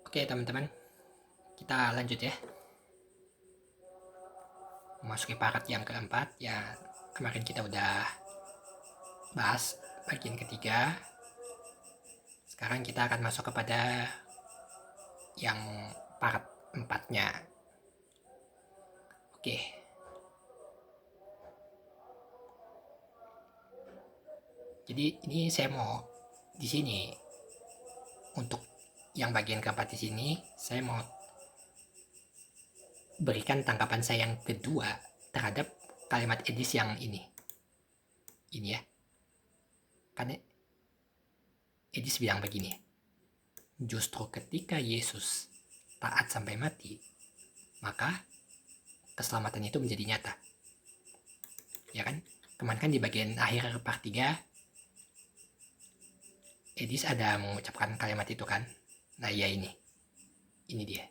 Oke teman-teman, kita lanjut ya. Memasuki part yang keempat, ya kemarin kita udah bahas bagian ketiga. Sekarang kita akan masuk kepada yang part empatnya. Oke. Jadi ini saya mau di sini untuk yang bagian keempat di sini saya mau berikan tanggapan saya yang kedua terhadap kalimat Edis yang ini. Ini ya. Kan Edis bilang begini. Justru ketika Yesus taat sampai mati, maka keselamatan itu menjadi nyata. Ya kan? Kemarin kan di bagian akhir part 3 Edis ada mengucapkan kalimat itu kan. Nah ya ini dia.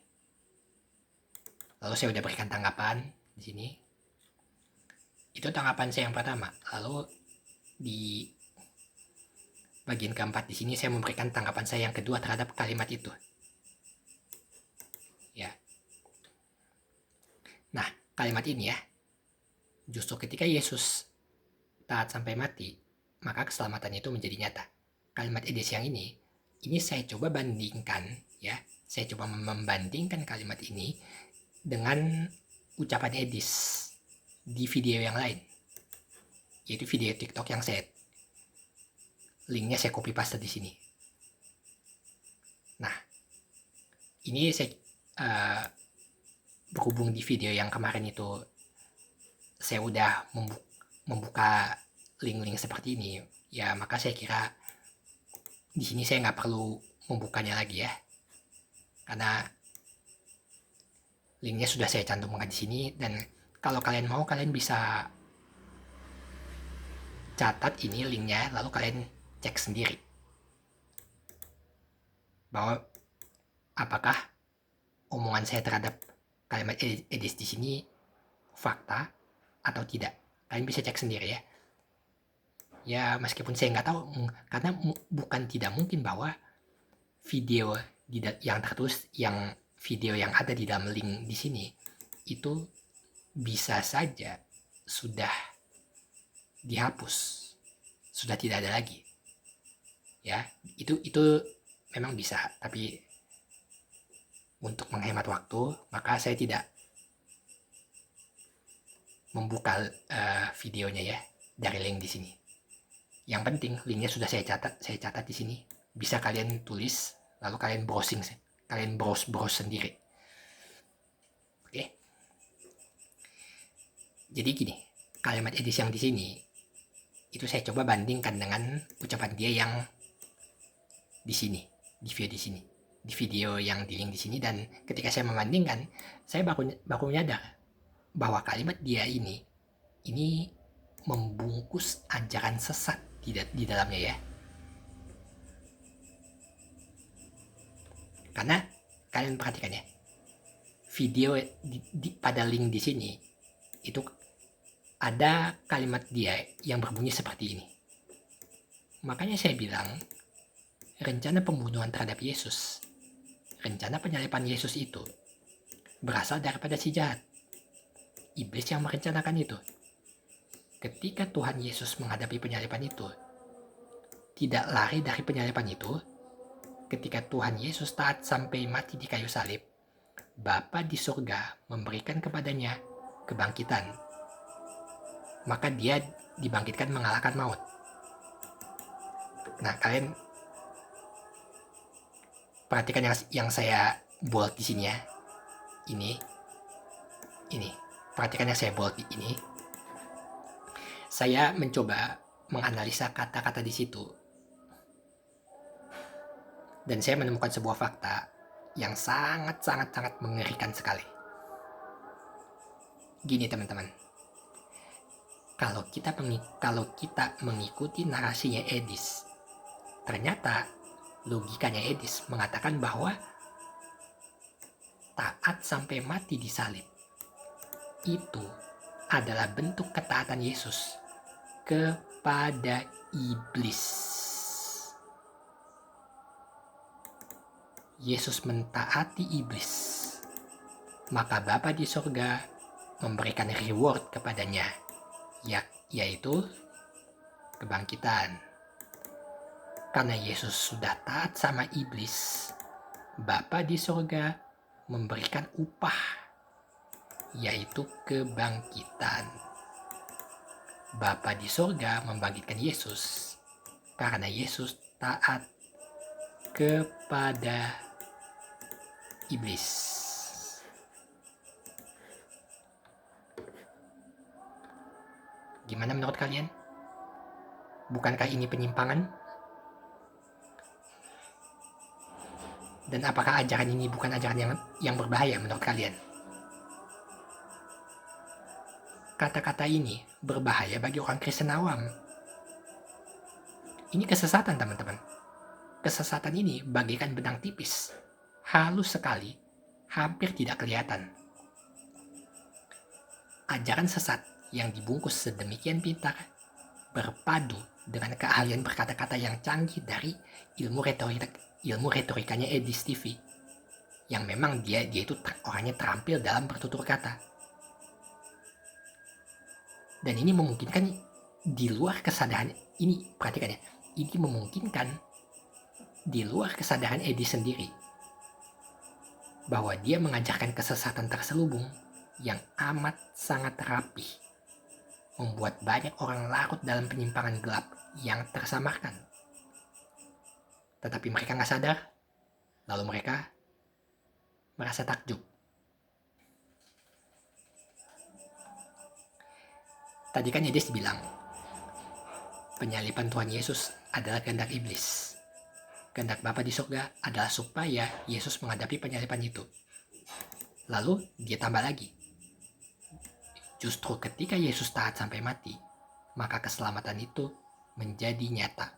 Lalu saya udah berikan tanggapan di sini. Itu tanggapan saya yang pertama. Lalu di bagian keempat di sini saya memberikan tanggapan saya yang kedua terhadap kalimat itu. Ya. Nah, kalimat ini ya. Justru ketika Yesus taat sampai mati, maka keselamatan itu menjadi nyata. Kalimat Edis yang ini saya coba bandingkan ya. Saya coba membandingkan kalimat ini dengan ucapan Edis di video yang lain, yaitu video TikTok yang linknya saya copy paste di sini. Nah, ini saya berhubung di video yang kemarin itu saya udah membuka link-link seperti ini, ya maka saya kira di sini saya nggak perlu membukanya lagi ya, karena linknya sudah saya cantumkan di sini. Dan kalau kalian mau, kalian bisa catat ini linknya, lalu kalian cek sendiri bahwa apakah omongan saya terhadap kalimat Edis di sini fakta atau tidak. Kalian bisa cek sendiri ya. Ya meskipun saya nggak tahu, karena bukan tidak mungkin bahwa video yang tertulis, yang video yang ada di dalam link di sini itu bisa saja sudah dihapus, sudah tidak ada lagi. Ya, itu memang bisa, tapi untuk menghemat waktu, maka saya tidak membuka videonya ya dari link di sini. Yang penting linknya sudah saya catat di sini. Bisa kalian tulis, lalu kalian browsing, kalian browse sendiri. Oke. Jadi gini, kalimat Edis yang di sini itu saya coba bandingkan dengan ucapan dia yang di sini, di video yang di link di sini. Dan ketika saya membandingkan, saya baru nyadar bahwa kalimat dia ini membungkus ajaran sesat di dalamnya ya. Karena kalian perhatikan ya, video pada link di sini itu ada kalimat dia yang berbunyi seperti ini. Makanya saya bilang, rencana pembunuhan terhadap Yesus, rencana penyalipan Yesus itu berasal daripada si jahat, iblis yang merencanakan itu. Ketika Tuhan Yesus menghadapi penyalipan itu, tidak lari dari penyalipan itu. Ketika Tuhan Yesus taat sampai mati di kayu salib, Bapa di surga memberikan kepadanya kebangkitan. Maka dia dibangkitkan mengalahkan maut. Nah, kalian perhatikan yang saya bold di sini ya. Ini. Perhatikan yang saya bold ini. Saya mencoba menganalisa kata-kata di situ. Dan saya menemukan sebuah fakta yang sangat mengerikan sekali. Gini teman-teman, kalau kita mengikuti narasinya Edis, ternyata logikanya Edis mengatakan bahwa taat sampai mati di salib itu adalah bentuk ketaatan Yesus kepada iblis. Yesus mentaati iblis, maka Bapa di sorga memberikan reward kepadanya, yaitu kebangkitan. Karena Yesus sudah taat sama iblis, Bapa di sorga memberikan upah, yaitu kebangkitan. Bapa di sorga membangkitkan Yesus karena Yesus taat kepada iblis. Gimana menurut kalian? Bukankah ini penyimpangan? Dan apakah ajaran ini bukan ajaran yang berbahaya menurut kalian? Kata-kata ini berbahaya bagi orang Kristen awam. Ini kesesatan, teman-teman. Kesesatan ini bagaikan benang tipis, halus sekali, hampir tidak kelihatan. Ajaran sesat yang dibungkus sedemikian pintar berpadu dengan keahlian berkata-kata yang canggih dari ilmu retorikanya Eddie Stevie, yang memang dia itu orangnya terampil dalam bertutur kata. Dan ini memungkinkan di luar kesadaran ini, perhatikan ya, ini memungkinkan di luar kesadaran Eddie sendiri, bahwa dia mengajarkan kesesatan terselubung yang amat sangat rapih, membuat banyak orang larut dalam penyimpangan gelap yang tersamarkan. Tetapi mereka nggak sadar, lalu mereka merasa takjub. Tadi kan Yesus bilang, penyaliban Tuhan Yesus adalah kehendak iblis. Kehendak Bapa di surga adalah supaya Yesus menghadapi penyaliban itu. Lalu dia tambah lagi, justru ketika Yesus taat sampai mati, maka keselamatan itu menjadi nyata.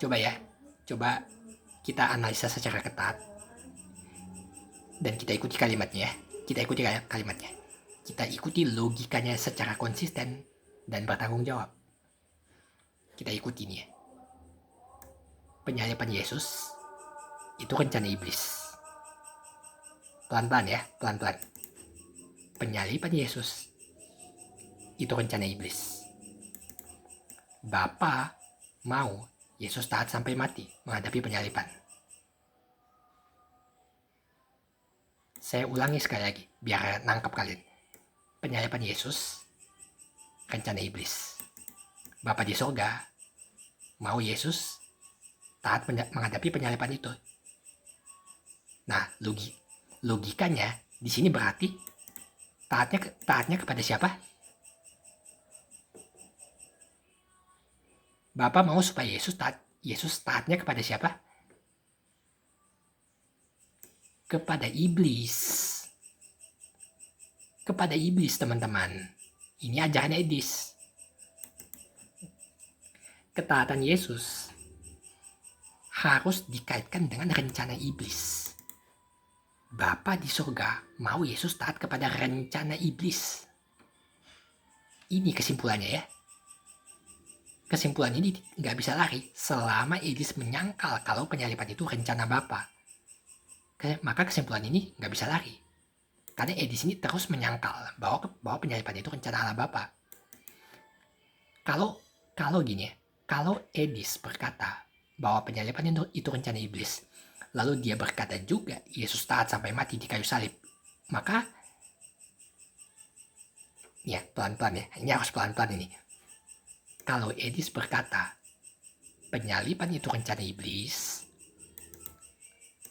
Coba kita analisa secara ketat. Dan kita ikuti kalimatnya ya. Kita ikuti logikanya secara konsisten dan bertanggung jawab. Kita ikuti nih ya. Penyaliban Yesus itu rencana iblis. Pelan-pelan ya, pelan-pelan. Penyaliban Yesus itu rencana iblis. Bapa mau Yesus taat sampai mati menghadapi penyaliban. Saya ulangi sekali lagi biar nangkap kalian. Penyaliban Yesus rencana iblis. Bapa di sorga mau Yesus taat menghadapi penyaliban itu. Nah, logikanya di sini berarti taatnya kepada siapa? Bapa mau supaya Yesus taatnya kepada siapa? Kepada iblis. Kepada iblis, teman-teman. Ini ajaran Eddie. Ketaatan Yesus harus dikaitkan dengan rencana iblis. Bapa di surga mau Yesus taat kepada rencana iblis. Ini kesimpulannya ya. Kesimpulan ini nggak bisa lari selama iblis menyangkal kalau penyaliban itu rencana Bapa. Maka kesimpulan ini nggak bisa lari. Karena Edis ini terus menyangkal bahwa penyaliban itu rencana Allah Bapa. Kalau gini ya, kalau Edis berkata bahwa penyaliban itu rencana iblis, lalu dia berkata juga Yesus taat sampai mati di kayu salib, maka ya pelan-pelan ya, ini harus pelan-pelan ini. Kalau Edis berkata penyaliban itu rencana iblis,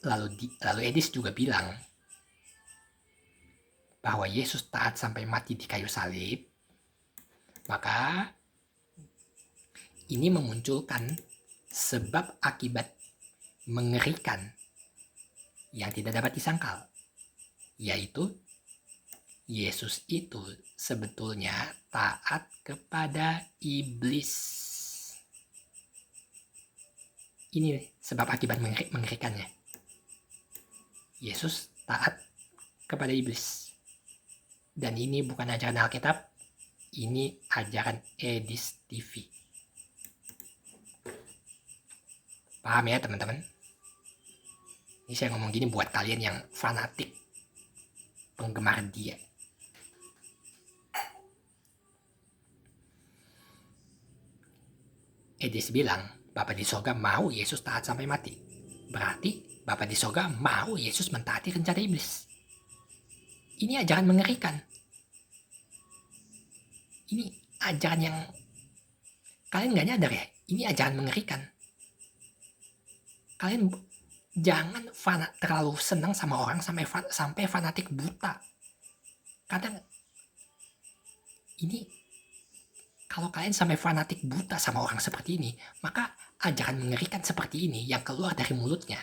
lalu Edis juga bilang bahwa Yesus taat sampai mati di kayu salib, maka ini memunculkan sebab akibat mengerikan yang tidak dapat disangkal, yaitu Yesus itu sebetulnya taat kepada iblis. Ini sebab akibat mengerikannya. Yesus taat kepada iblis. Dan ini bukan ajaran Alkitab, ini ajaran Edis TV. Paham ya teman-teman? Ini saya ngomong gini buat kalian yang fanatik penggemar dia. Edis bilang, Bapa di sorga mau Yesus taat sampai mati. Berarti Bapa di sorga mau Yesus mentaati rencana iblis. Ini ajaran mengerikan. Ini ajaran yang kalian gak nyadar ya? Ini ajaran mengerikan. Kalian jangan terlalu senang sama orang sampai fanatik buta. Kadang ini kalau kalian sampai fanatik buta sama orang seperti ini, maka ajaran mengerikan seperti ini yang keluar dari mulutnya,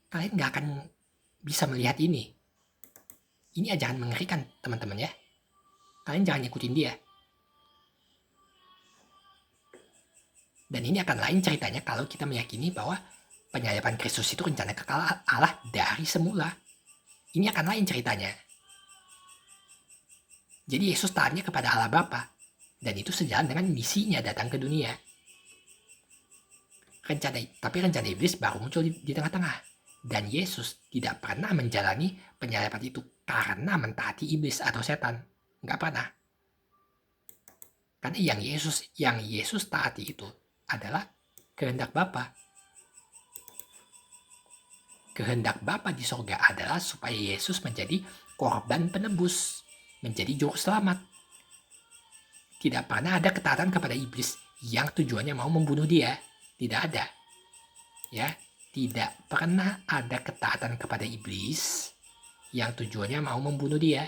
kalian gak akan bisa melihat ini. Ini ajaran mengerikan, teman-teman ya. Kalian jangan ikutin dia. Dan ini akan lain ceritanya kalau kita meyakini bahwa penyaliban Kristus itu rencana kekal Allah dari semula. Ini akan lain ceritanya. Jadi Yesus taatnya kepada Allah Bapa. Dan itu sejalan dengan misinya datang ke dunia. Tapi rencana iblis baru muncul di tengah-tengah. Dan Yesus tidak pernah menjalani penyaliban itu karena mentaati iblis atau setan. Nggak pernah. Karena yang Yesus taati itu adalah kehendak Bapa. Kehendak Bapa di sorga adalah supaya Yesus menjadi korban penebus, menjadi juru selamat. Tidak pernah ada ketaatan kepada iblis yang tujuannya mau membunuh dia. Tidak ada. Ya, tidak pernah ada ketaatan kepada iblis yang tujuannya mau membunuh dia.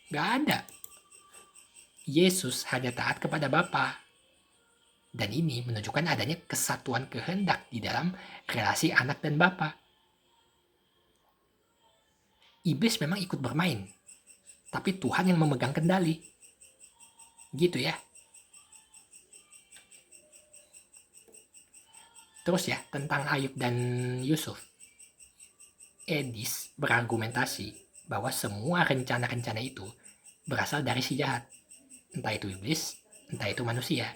Gak ada. Yesus hanya taat kepada Bapa. Dan ini menunjukkan adanya kesatuan kehendak di dalam relasi anak dan Bapa. Iblis memang ikut bermain, tapi Tuhan yang memegang kendali. Gitu ya. Terus ya, tentang Ayub dan Yusuf. Edis berargumentasi bahwa semua rencana-rencana itu berasal dari si jahat. Entah itu iblis, entah itu manusia.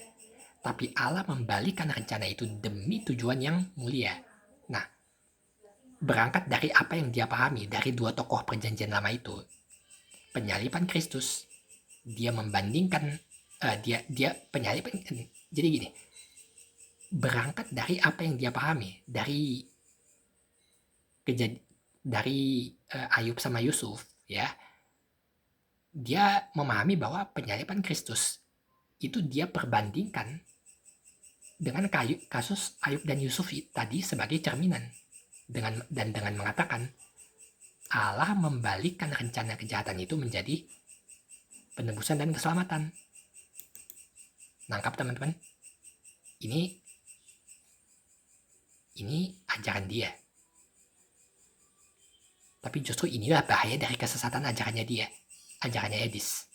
Tapi Allah membalikan rencana itu demi tujuan yang mulia. Nah, berangkat dari apa yang dia pahami dari dua tokoh perjanjian lama itu, penyaliban Kristus, dia membandingkan dia penyaliban. Jadi gini, berangkat dari apa yang dia pahami dari Ayub sama Yusuf, ya, dia memahami bahwa penyaliban Kristus itu dia perbandingkan dengan kasus Ayub dan Yusuf tadi sebagai cerminan dengan mengatakan Allah membalikkan rencana kejahatan itu menjadi penebusan dan keselamatan. Nangkap teman-teman? Ini ajaran dia. Tapi justru inilah bahaya dari kesesatan ajarannya dia. Ajarannya Edis.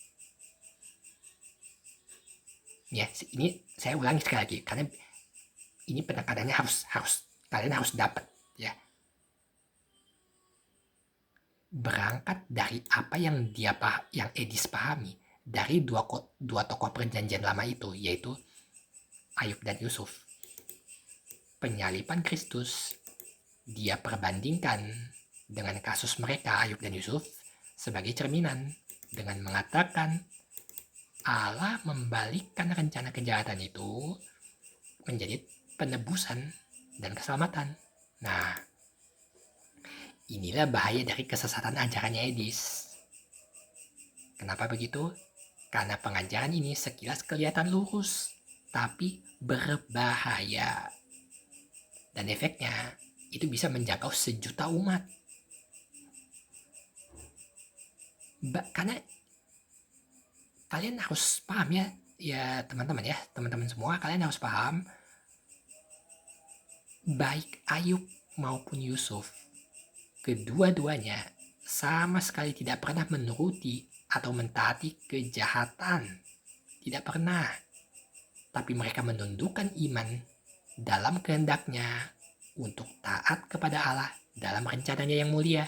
Ya, ini saya ulangi sekali lagi. Karena ini penekanannya kalian harus dapat. Ya. Berangkat dari apa yang Edis pahami dari dua tokoh perjanjian lama itu, yaitu Ayub dan Yusuf. Penyaliban Kristus dia perbandingkan dengan kasus mereka Ayub dan Yusuf sebagai cerminan dengan mengatakan Allah membalikkan rencana kejahatan itu menjadi penebusan dan keselamatan. Nah, inilah bahaya dari kesesatan ajarannya Edis. Kenapa begitu? Karena pengajaran ini sekilas kelihatan lurus, tapi berbahaya. Dan efeknya itu bisa menjangkau sejuta umat. Karena kalian harus paham ya teman-teman semua, kalian harus paham baik Ayub maupun Yusuf, kedua-duanya sama sekali tidak pernah menuruti atau mentaati kejahatan. Tidak pernah. Tapi mereka menundukkan iman dalam kehendaknya untuk taat kepada Allah dalam rencananya yang mulia.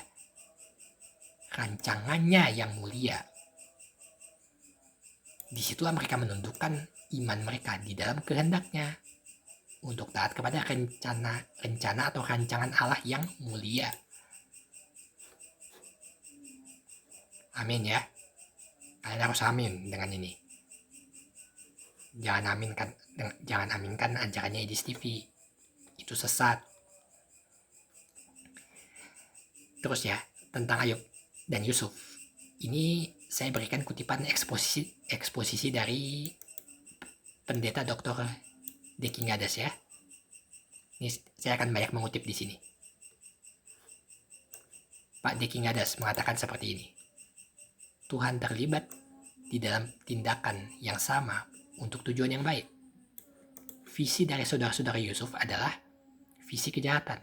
Rancangannya yang mulia. Disitulah mereka menundukkan iman mereka di dalam kehendaknya. untuk taat kepada rencana atau rancangan Allah yang mulia. Amin ya. Kalian harus amin dengan ini. Jangan aminkan ajarannya Idris TV. Itu sesat. Terus ya, tentang Ayub dan Yusuf. Ini saya berikan kutipan eksposisi dari Pendeta Dr. Deki Ngadas ya. Ini saya akan banyak mengutip di sini. Pak Deki Ngadas mengatakan seperti ini. Tuhan terlibat di dalam tindakan yang sama untuk tujuan yang baik. Visi dari saudara-saudara Yusuf adalah visi kejahatan.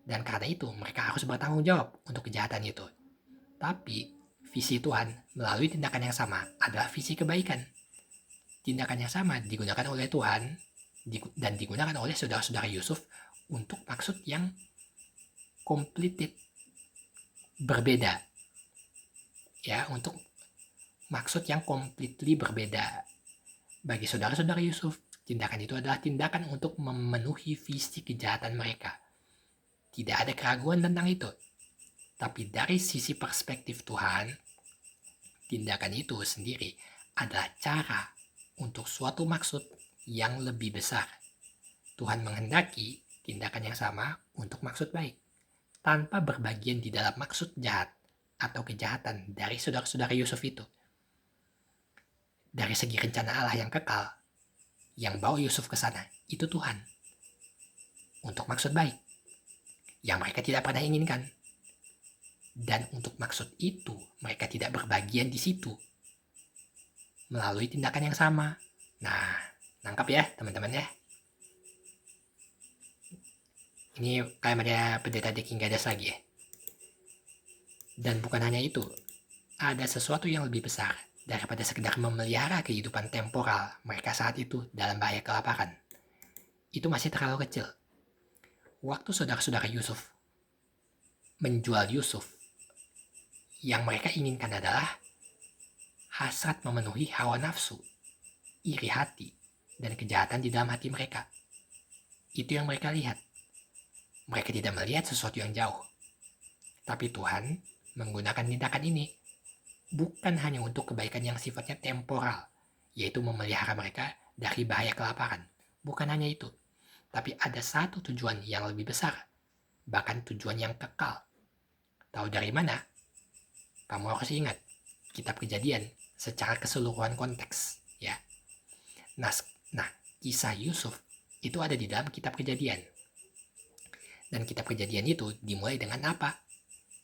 Dan karena itu mereka harus bertanggung jawab untuk kejahatan itu. Tapi visi Tuhan melalui tindakan yang sama adalah visi kebaikan. Tindakan yang sama digunakan oleh Tuhan dan digunakan oleh saudara-saudara Yusuf untuk maksud yang completely berbeda. Ya, untuk maksud yang completely berbeda. Bagi saudara-saudara Yusuf, tindakan itu adalah tindakan untuk memenuhi visi kejahatan mereka. Tidak ada keraguan tentang itu. Tapi dari sisi perspektif Tuhan, tindakan itu sendiri adalah cara untuk suatu maksud yang lebih besar. Tuhan menghendaki tindakan yang sama untuk maksud baik, tanpa berbagian di dalam maksud jahat atau kejahatan dari saudara-saudara Yusuf itu. Dari segi rencana Allah yang kekal, yang bawa Yusuf ke sana, itu Tuhan. Untuk maksud baik, yang mereka tidak pernah inginkan. Dan untuk maksud itu, mereka tidak berbagian di situ. Melalui tindakan yang sama. Nah, nangkap ya teman-teman ya. Ini kayak Pendeta Deki Ngadas lagi ya. Dan bukan hanya itu, ada sesuatu yang lebih besar daripada sekedar memelihara kehidupan temporal mereka saat itu dalam bahaya kelaparan. Itu masih terlalu kecil. Waktu saudara-saudara Yusuf menjual Yusuf, yang mereka inginkan adalah hasrat memenuhi hawa nafsu, iri hati, dan kejahatan di dalam hati mereka. Itu yang mereka lihat. Mereka tidak melihat sesuatu yang jauh. Tapi Tuhan menggunakan tindakan ini bukan hanya untuk kebaikan yang sifatnya temporal, yaitu memelihara mereka dari bahaya kelaparan. Bukan hanya itu, tapi ada satu tujuan yang lebih besar, bahkan tujuan yang kekal. Tahu dari mana? Kamu harus ingat, kitab Kejadian secara keseluruhan konteks, ya. Nah, kisah Yusuf itu ada di dalam kitab Kejadian. Dan kitab Kejadian itu dimulai dengan apa?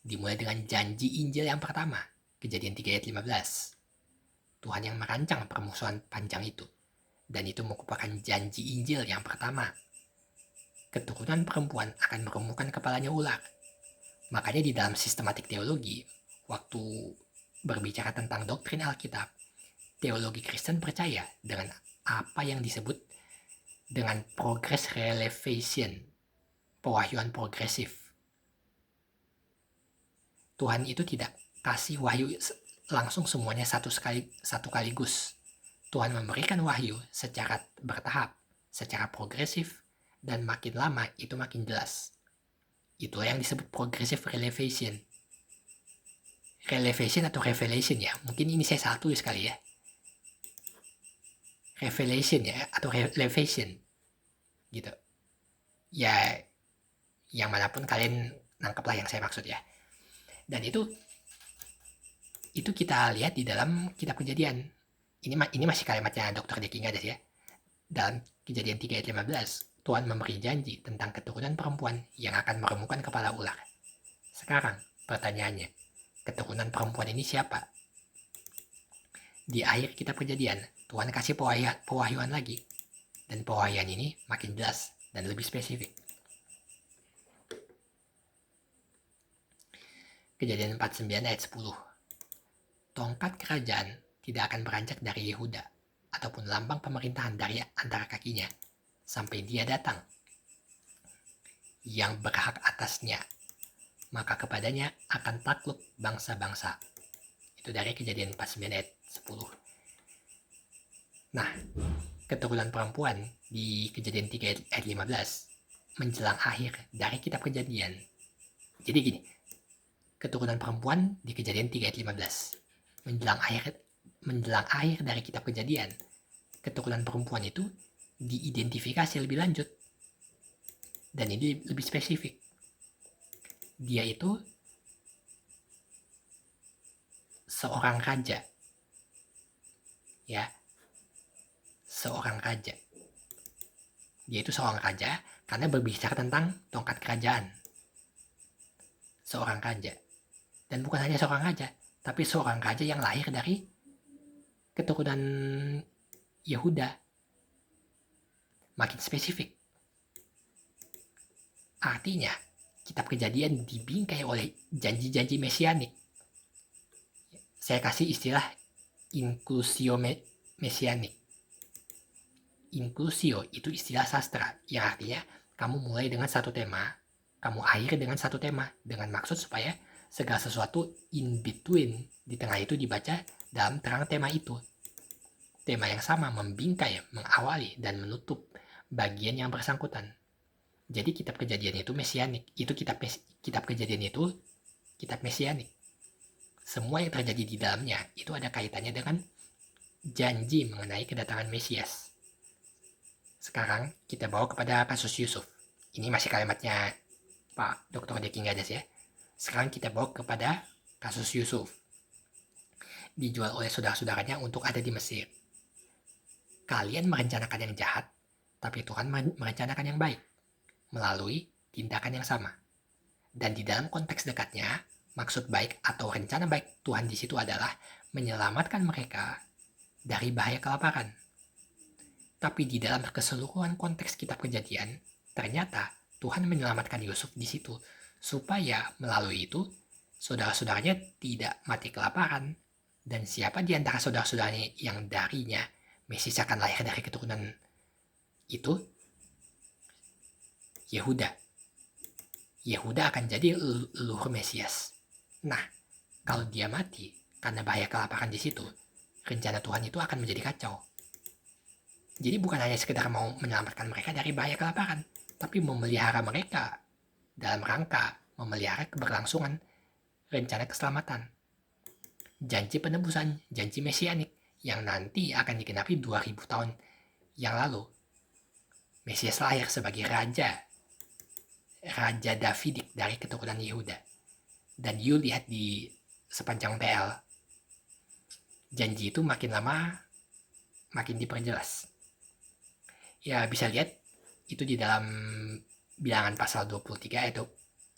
Dimulai dengan janji Injil yang pertama, Kejadian 3 ayat 15. Tuhan yang merancang permusuhan panjang itu. Dan itu merupakan janji Injil yang pertama. Keturunan perempuan akan meremukkan kepalanya ular. Makanya di dalam sistematik teologi, waktu berbicara tentang doktrin Alkitab, teologi Kristen percaya dengan apa yang disebut dengan progress revelation, pewahyuan progresif. Tuhan itu tidak kasih wahyu langsung semuanya satu kaligus. Tuhan memberikan wahyu secara bertahap, secara progresif, dan makin lama itu makin jelas. Itulah yang disebut progressive revelation. Revelation atau revelation ya, mungkin ini saya salah tulis kali ya. Revelation ya, atau revelation gitu. Ya, yang manapun kalian nangkeplah yang saya maksud ya. Dan itu kita lihat di dalam kitab Kejadian. Ini masih kalimatnya Dr. Deki Ngadas ya. Dalam Kejadian 3 ayat 15, Tuhan memberi janji tentang keturunan perempuan yang akan meremukkan kepala ular. Sekarang pertanyaannya, keturunan perempuan ini siapa? Di akhir kitab Kejadian, Tuhan kasih pewahyuan lagi. Dan pewahyuan ini makin jelas dan lebih spesifik. Kejadian 49 ayat 10. Tongkat kerajaan tidak akan beranjak dari Yehuda, ataupun lambang pemerintahan dari antara kakinya, sampai dia datang. Yang berhak atasnya, maka kepadanya akan takluk bangsa-bangsa. Itu dari Kejadian 49 ayat 10. Nah, keturunan perempuan di Kejadian 3 ayat 15 menjelang akhir dari kitab Kejadian. Jadi gini, keturunan perempuan di Kejadian 3 ayat 15 menjelang akhir dari kitab Kejadian. Keturunan perempuan itu diidentifikasi lebih lanjut, dan ini lebih spesifik. Dia itu seorang raja, ya, seorang raja. Dia itu seorang raja karena berbicara tentang tongkat kerajaan. Seorang raja. Dan bukan hanya seorang raja, tapi seorang raja yang lahir dari keturunan Yehuda. Makin spesifik. Artinya, kitab Kejadian dibingkai oleh janji-janji mesianik. Saya kasih istilah inklusio mesianik. Inklusio itu istilah sastra yang artinya kamu mulai dengan satu tema, kamu akhiri dengan satu tema, dengan maksud supaya segala sesuatu in between di tengah itu dibaca dalam terang tema itu. Tema yang sama membingkai, mengawali, dan menutup bagian yang bersangkutan. Jadi kitab Kejadian itu mesianik. Itu kitab Kejadian itu kitab mesianik. Semua yang terjadi di dalamnya itu ada kaitannya dengan janji mengenai kedatangan Mesias. Sekarang kita bawa kepada kasus Yusuf. Ini masih kalimatnya Pak Dr. Deki Gadas ya. Sekarang kita bawa kepada kasus Yusuf. Dijual oleh saudara-saudaranya untuk ada di Mesir. Kalian merencanakan yang jahat, tapi Tuhan merencanakan yang baik melalui tindakan yang sama. Dan di dalam konteks dekatnya, maksud baik atau rencana baik Tuhan di situ adalah menyelamatkan mereka dari bahaya kelaparan. Tapi di dalam keseluruhan konteks kitab Kejadian, ternyata Tuhan menyelamatkan Yusuf di situ supaya melalui itu saudara-saudaranya tidak mati kelaparan. Dan siapa di antara saudara-saudaranya yang darinya Mesias akan lahir dari keturunan itu? Yehuda. Yehuda akan jadi leluhur Mesias. Nah, kalau dia mati karena bahaya kelaparan di situ, rencana Tuhan itu akan menjadi kacau. Jadi bukan hanya sekedar mau menyelamatkan mereka dari bahaya kelaparan, tapi memelihara mereka dalam rangka memelihara keberlangsungan rencana keselamatan. Janji penebusan, janji mesianik yang nanti akan digenapi 2000 tahun yang lalu. Mesias lahir sebagai Raja Davidik dari keturunan Yehuda. Dan you lihat di sepanjang PL, janji itu makin lama makin diperjelas. Ya bisa lihat itu di dalam bilangan pasal 23 itu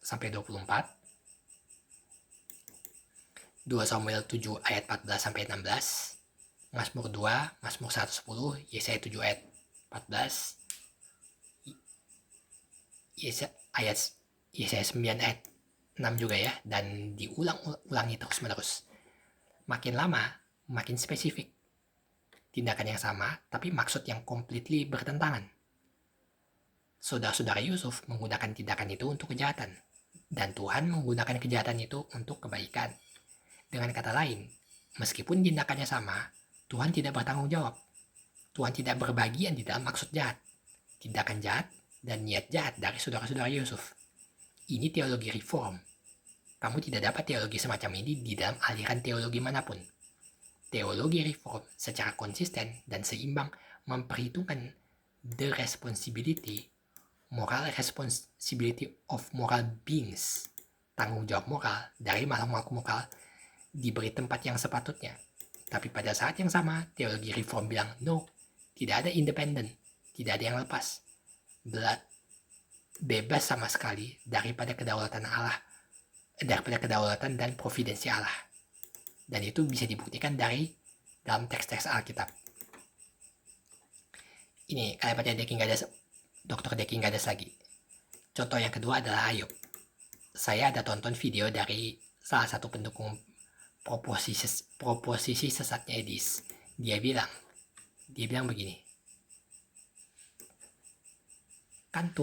sampai 24, 2 Samuel 7 ayat 14 sampai 16, Mazmur 2, Mazmur 110, Yesaya 7 ayat 14, Yesaya 9 ayat 6 juga ya, dan diulang-ulangi terus-menerus. Makin lama makin spesifik. Tindakan yang sama, tapi maksud yang completely bertentangan. Saudara-saudara Yusuf menggunakan tindakan itu untuk kejahatan, dan Tuhan menggunakan kejahatan itu untuk kebaikan. Dengan kata lain, meskipun tindakannya sama, Tuhan tidak bertanggung jawab. Tuhan tidak berbagian di dalam maksud jahat, tindakan jahat, dan niat jahat dari saudara-saudara Yusuf. Ini teologi reform. Kamu tidak dapat teologi semacam ini di dalam aliran teologi manapun. Teologi reform secara konsisten dan seimbang memperhitungkan the moral responsibility of moral beings, tanggung jawab moral dari makhluk-makhluk moral diberi tempat yang sepatutnya. Tapi pada saat yang sama, teologi reform bilang, no, tidak ada independen, tidak ada yang lepas, bebas sama sekali daripada kedaulatan dan providensi Allah. Dan itu bisa dibuktikan dari dalam teks-teks Alkitab. Ini kalimatnya Dr. Deki Gadas lagi. Contoh yang kedua adalah Ayub. Saya ada tonton video dari salah satu pendukung proposisi sesatnya Edis. Dia bilang begini. Kan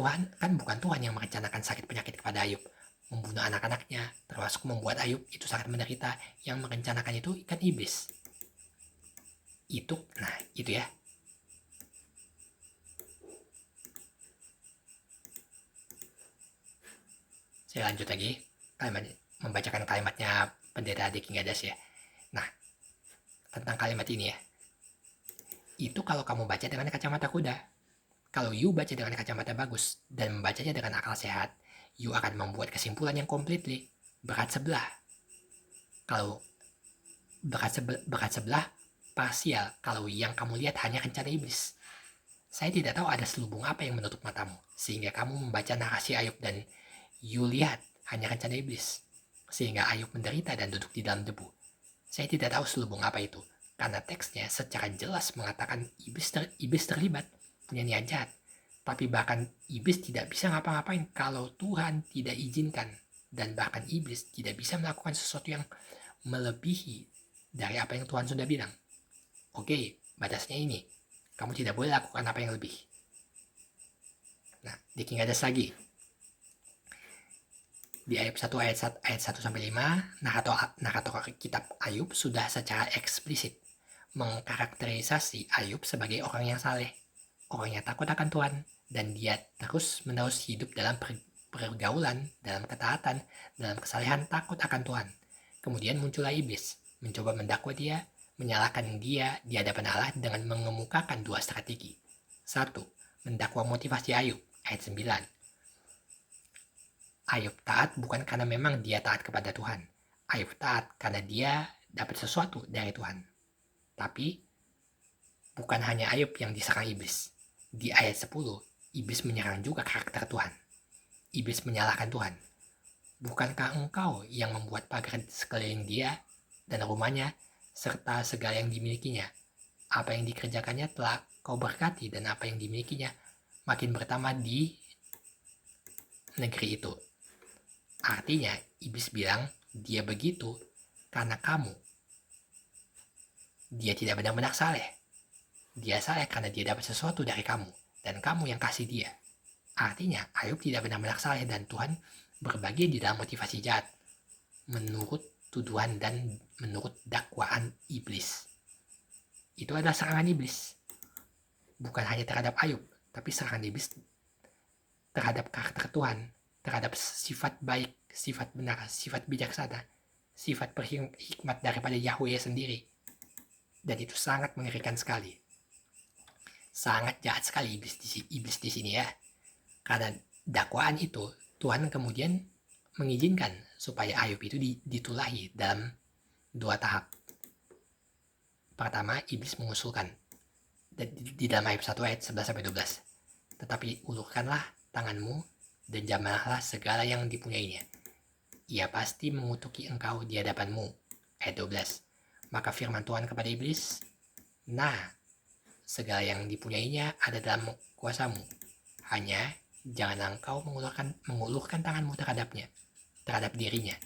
bukan Tuhan yang merencanakan sakit penyakit kepada Ayub, membunuh anak-anaknya, termasuk membuat Ayub itu sangat menderita. Yang merencanakan itu kan iblis. Itu ya. Saya lanjut lagi, membacakan kalimatnya Pendeta The King Gadas ya. Nah, tentang kalimat ini ya, itu kalau kamu baca dengan kacamata kuda. Kalau you baca dengan kacamata bagus dan membacanya dengan akal sehat, you akan membuat kesimpulan yang completely berat sebelah. Kalau berat sebelah parsial, kalau yang kamu lihat hanya rencana iblis. Saya tidak tahu ada selubung apa yang menutup matamu, sehingga kamu membaca narasi Ayub dan you lihat hanya rencana iblis, sehingga Ayub menderita dan duduk di dalam debu. Saya tidak tahu selubung apa itu, karena teksnya secara jelas mengatakan iblis terlibat, punya niat jahat. Tapi bahkan iblis tidak bisa ngapa-ngapain kalau Tuhan tidak izinkan. Dan bahkan iblis tidak bisa melakukan sesuatu yang melebihi dari apa yang Tuhan sudah bilang. Oke, batasnya ini. Kamu tidak boleh lakukan apa yang lebih. Nah, di King Gadas lagi. Di Ayub 1 ayat 1-5, narator kitab Ayub sudah secara eksplisit mengkarakterisasi Ayub sebagai orang yang saleh, orang yang takut akan Tuhan, dan dia terus-menerus hidup dalam pergaulan, dalam ketaatan, dalam kesalehan takut akan Tuhan. Kemudian muncullah iblis, mencoba mendakwa dia, menyalahkan dia di hadapan Allah dengan mengemukakan dua strategi. 1. Mendakwa motivasi Ayub, ayat 9. Ayub taat bukan karena memang dia taat kepada Tuhan. Ayub taat karena dia dapat sesuatu dari Tuhan. Tapi bukan hanya Ayub yang diserang iblis. Di ayat 10, iblis menyerang juga karakter Tuhan. Iblis menyalahkan Tuhan. Bukankah engkau yang membuat pagar sekeliling dia dan rumahnya serta segala yang dimilikinya? Apa yang dikerjakannya telah kau berkati dan apa yang dimilikinya makin bertambah di negeri itu. Artinya, iblis bilang dia begitu karena kamu. Dia tidak benar-benar saleh. Dia saleh karena dia dapat sesuatu dari kamu, dan kamu yang kasih dia. Artinya, Ayub tidak benar-benar saleh dan Tuhan berbagi di dalam motivasi jahat, menurut tuduhan dan menurut dakwaan iblis. Itu adalah serangan iblis. Bukan hanya terhadap Ayub, tapi serangan iblis terhadap karakter Tuhan, terhadap sifat baik, sifat benar, sifat bijaksana, sifat berhikmat daripada Yahweh sendiri. Dan itu sangat mengerikan sekali. Sangat jahat sekali iblis di sini ya. Karena dakwaan itu, Tuhan kemudian mengizinkan supaya Ayub itu ditulahi dalam dua tahap. Pertama, iblis mengusulkan di dalam Ayub 1 ayat 11-12. Tetapi ulurkanlah tanganmu dan jamahlah segala yang dipunyainya. Ia pasti mengutuki engkau di hadapanmu. Ayat 12. Maka firman Tuhan kepada iblis, nah, segala yang dipunyainya ada dalam kuasamu. Hanya jangan engkau mengulurkan tanganmu terhadap dirinya.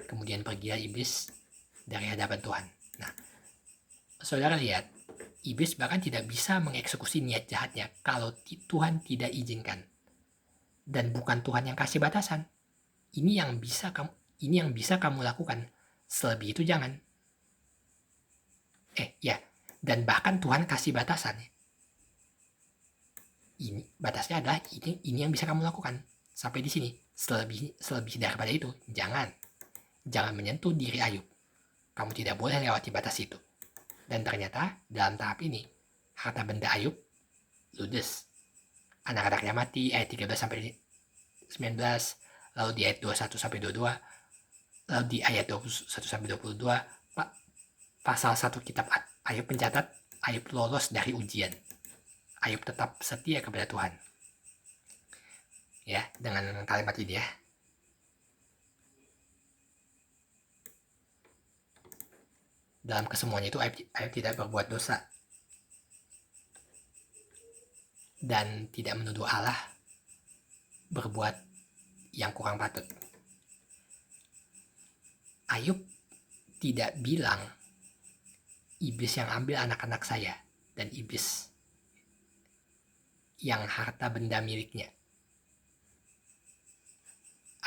Kemudian pergilah iblis dari hadapan Tuhan. Nah, saudara lihat, iblis bahkan tidak bisa mengeksekusi niat jahatnya kalau Tuhan tidak izinkan. Dan bukan Tuhan yang kasih batasan. Ini yang bisa kamu lakukan. Selebih itu jangan. Dan bahkan Tuhan kasih batasan. Ini batasnya adalah ini yang bisa kamu lakukan. Sampai di sini. Selebih daripada itu, jangan menyentuh diri Ayub. Kamu tidak boleh lewati batas itu. Dan ternyata dalam tahap ini, harta benda Ayub ludes. Anak-anaknya mati, ayat 13-19, lalu di ayat 21-22, lalu di ayat 21-22, pasal 1 kitab Ayub mencatat, Ayub lolos dari ujian. Ayub tetap setia kepada Tuhan. Ya, dengan kalimat ini ya. Dalam kesemuanya itu Ayub tidak berbuat dosa. Dan tidak menuduh Allah berbuat yang kurang patut. Ayub tidak bilang iblis yang ambil anak-anak saya dan iblis yang harta benda miliknya.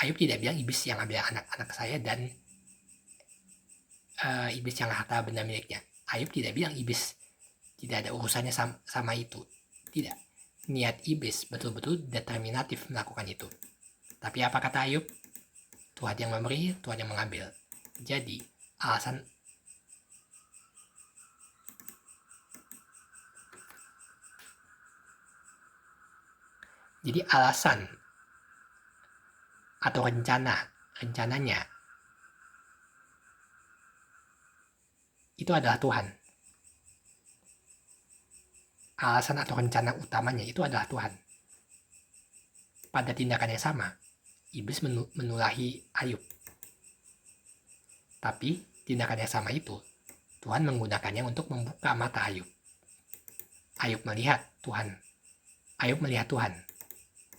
Ayub tidak bilang iblis yang ambil anak-anak saya dan iblis yang harta benda miliknya. Ayub tidak bilang iblis tidak ada urusannya sama itu. Tidak. Niat iblis betul-betul determinatif melakukan itu. Tapi apa kata Ayub? Tuhan yang memberi, Tuhan yang mengambil. Jadi alasan atau rencananya itu adalah Tuhan. Alasan atau rencana utamanya itu adalah Tuhan. Pada tindakan yang sama, iblis menulahi Ayub. Tapi tindakan yang sama itu, Tuhan menggunakannya untuk membuka mata Ayub. Ayub melihat Tuhan.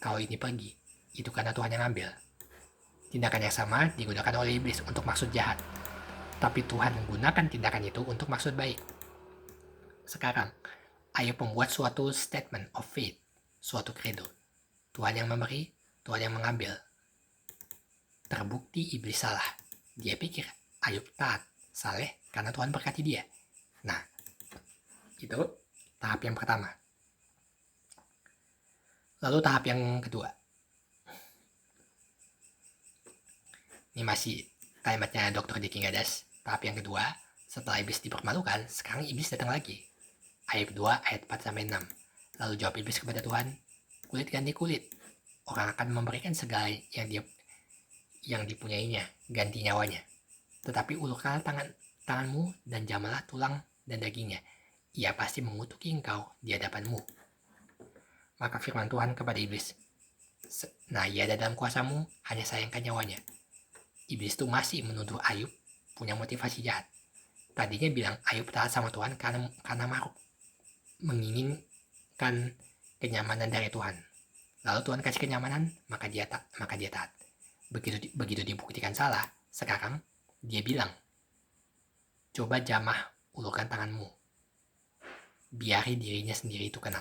Kalau ini pergi, itu karena Tuhan yang ambil. Tindakan yang sama digunakan oleh iblis untuk maksud jahat. Tapi Tuhan menggunakan tindakan itu untuk maksud baik. Sekarang, Ayub membuat suatu statement of faith, suatu credo. Tuhan yang memberi, Tuhan yang mengambil. Terbukti iblis salah. Dia pikir Ayub taat, saleh karena Tuhan berkati dia. Nah, itu tahap yang pertama. Lalu tahap yang kedua. Ini masih kalimatnya Dr. Diki Gadas. Tahap yang kedua, setelah iblis dipermalukan, sekarang iblis datang lagi. Ayub 2 ayat 4-6. Lalu jawab iblis kepada Tuhan, kulit ganti kulit. Orang akan memberikan segala yang dipunyainya, ganti nyawanya. Tetapi ulurkanlah tanganmu dan jamalah tulang dan dagingnya. Ia pasti mengutuki engkau di hadapanmu. Maka firman Tuhan kepada iblis, nah ia ada dalam kuasamu, hanya sayangkan nyawanya. Iblis itu masih menuduh Ayub punya motivasi jahat. Tadinya bilang Ayub taat sama Tuhan karena maruk, menginginkan kenyamanan dari Tuhan. Lalu Tuhan kasih kenyamanan, maka dia taat. Begitu dibuktikan salah, sekarang dia bilang, coba jamah, ulurkan tanganmu. Biari dirinya sendiri itu kena.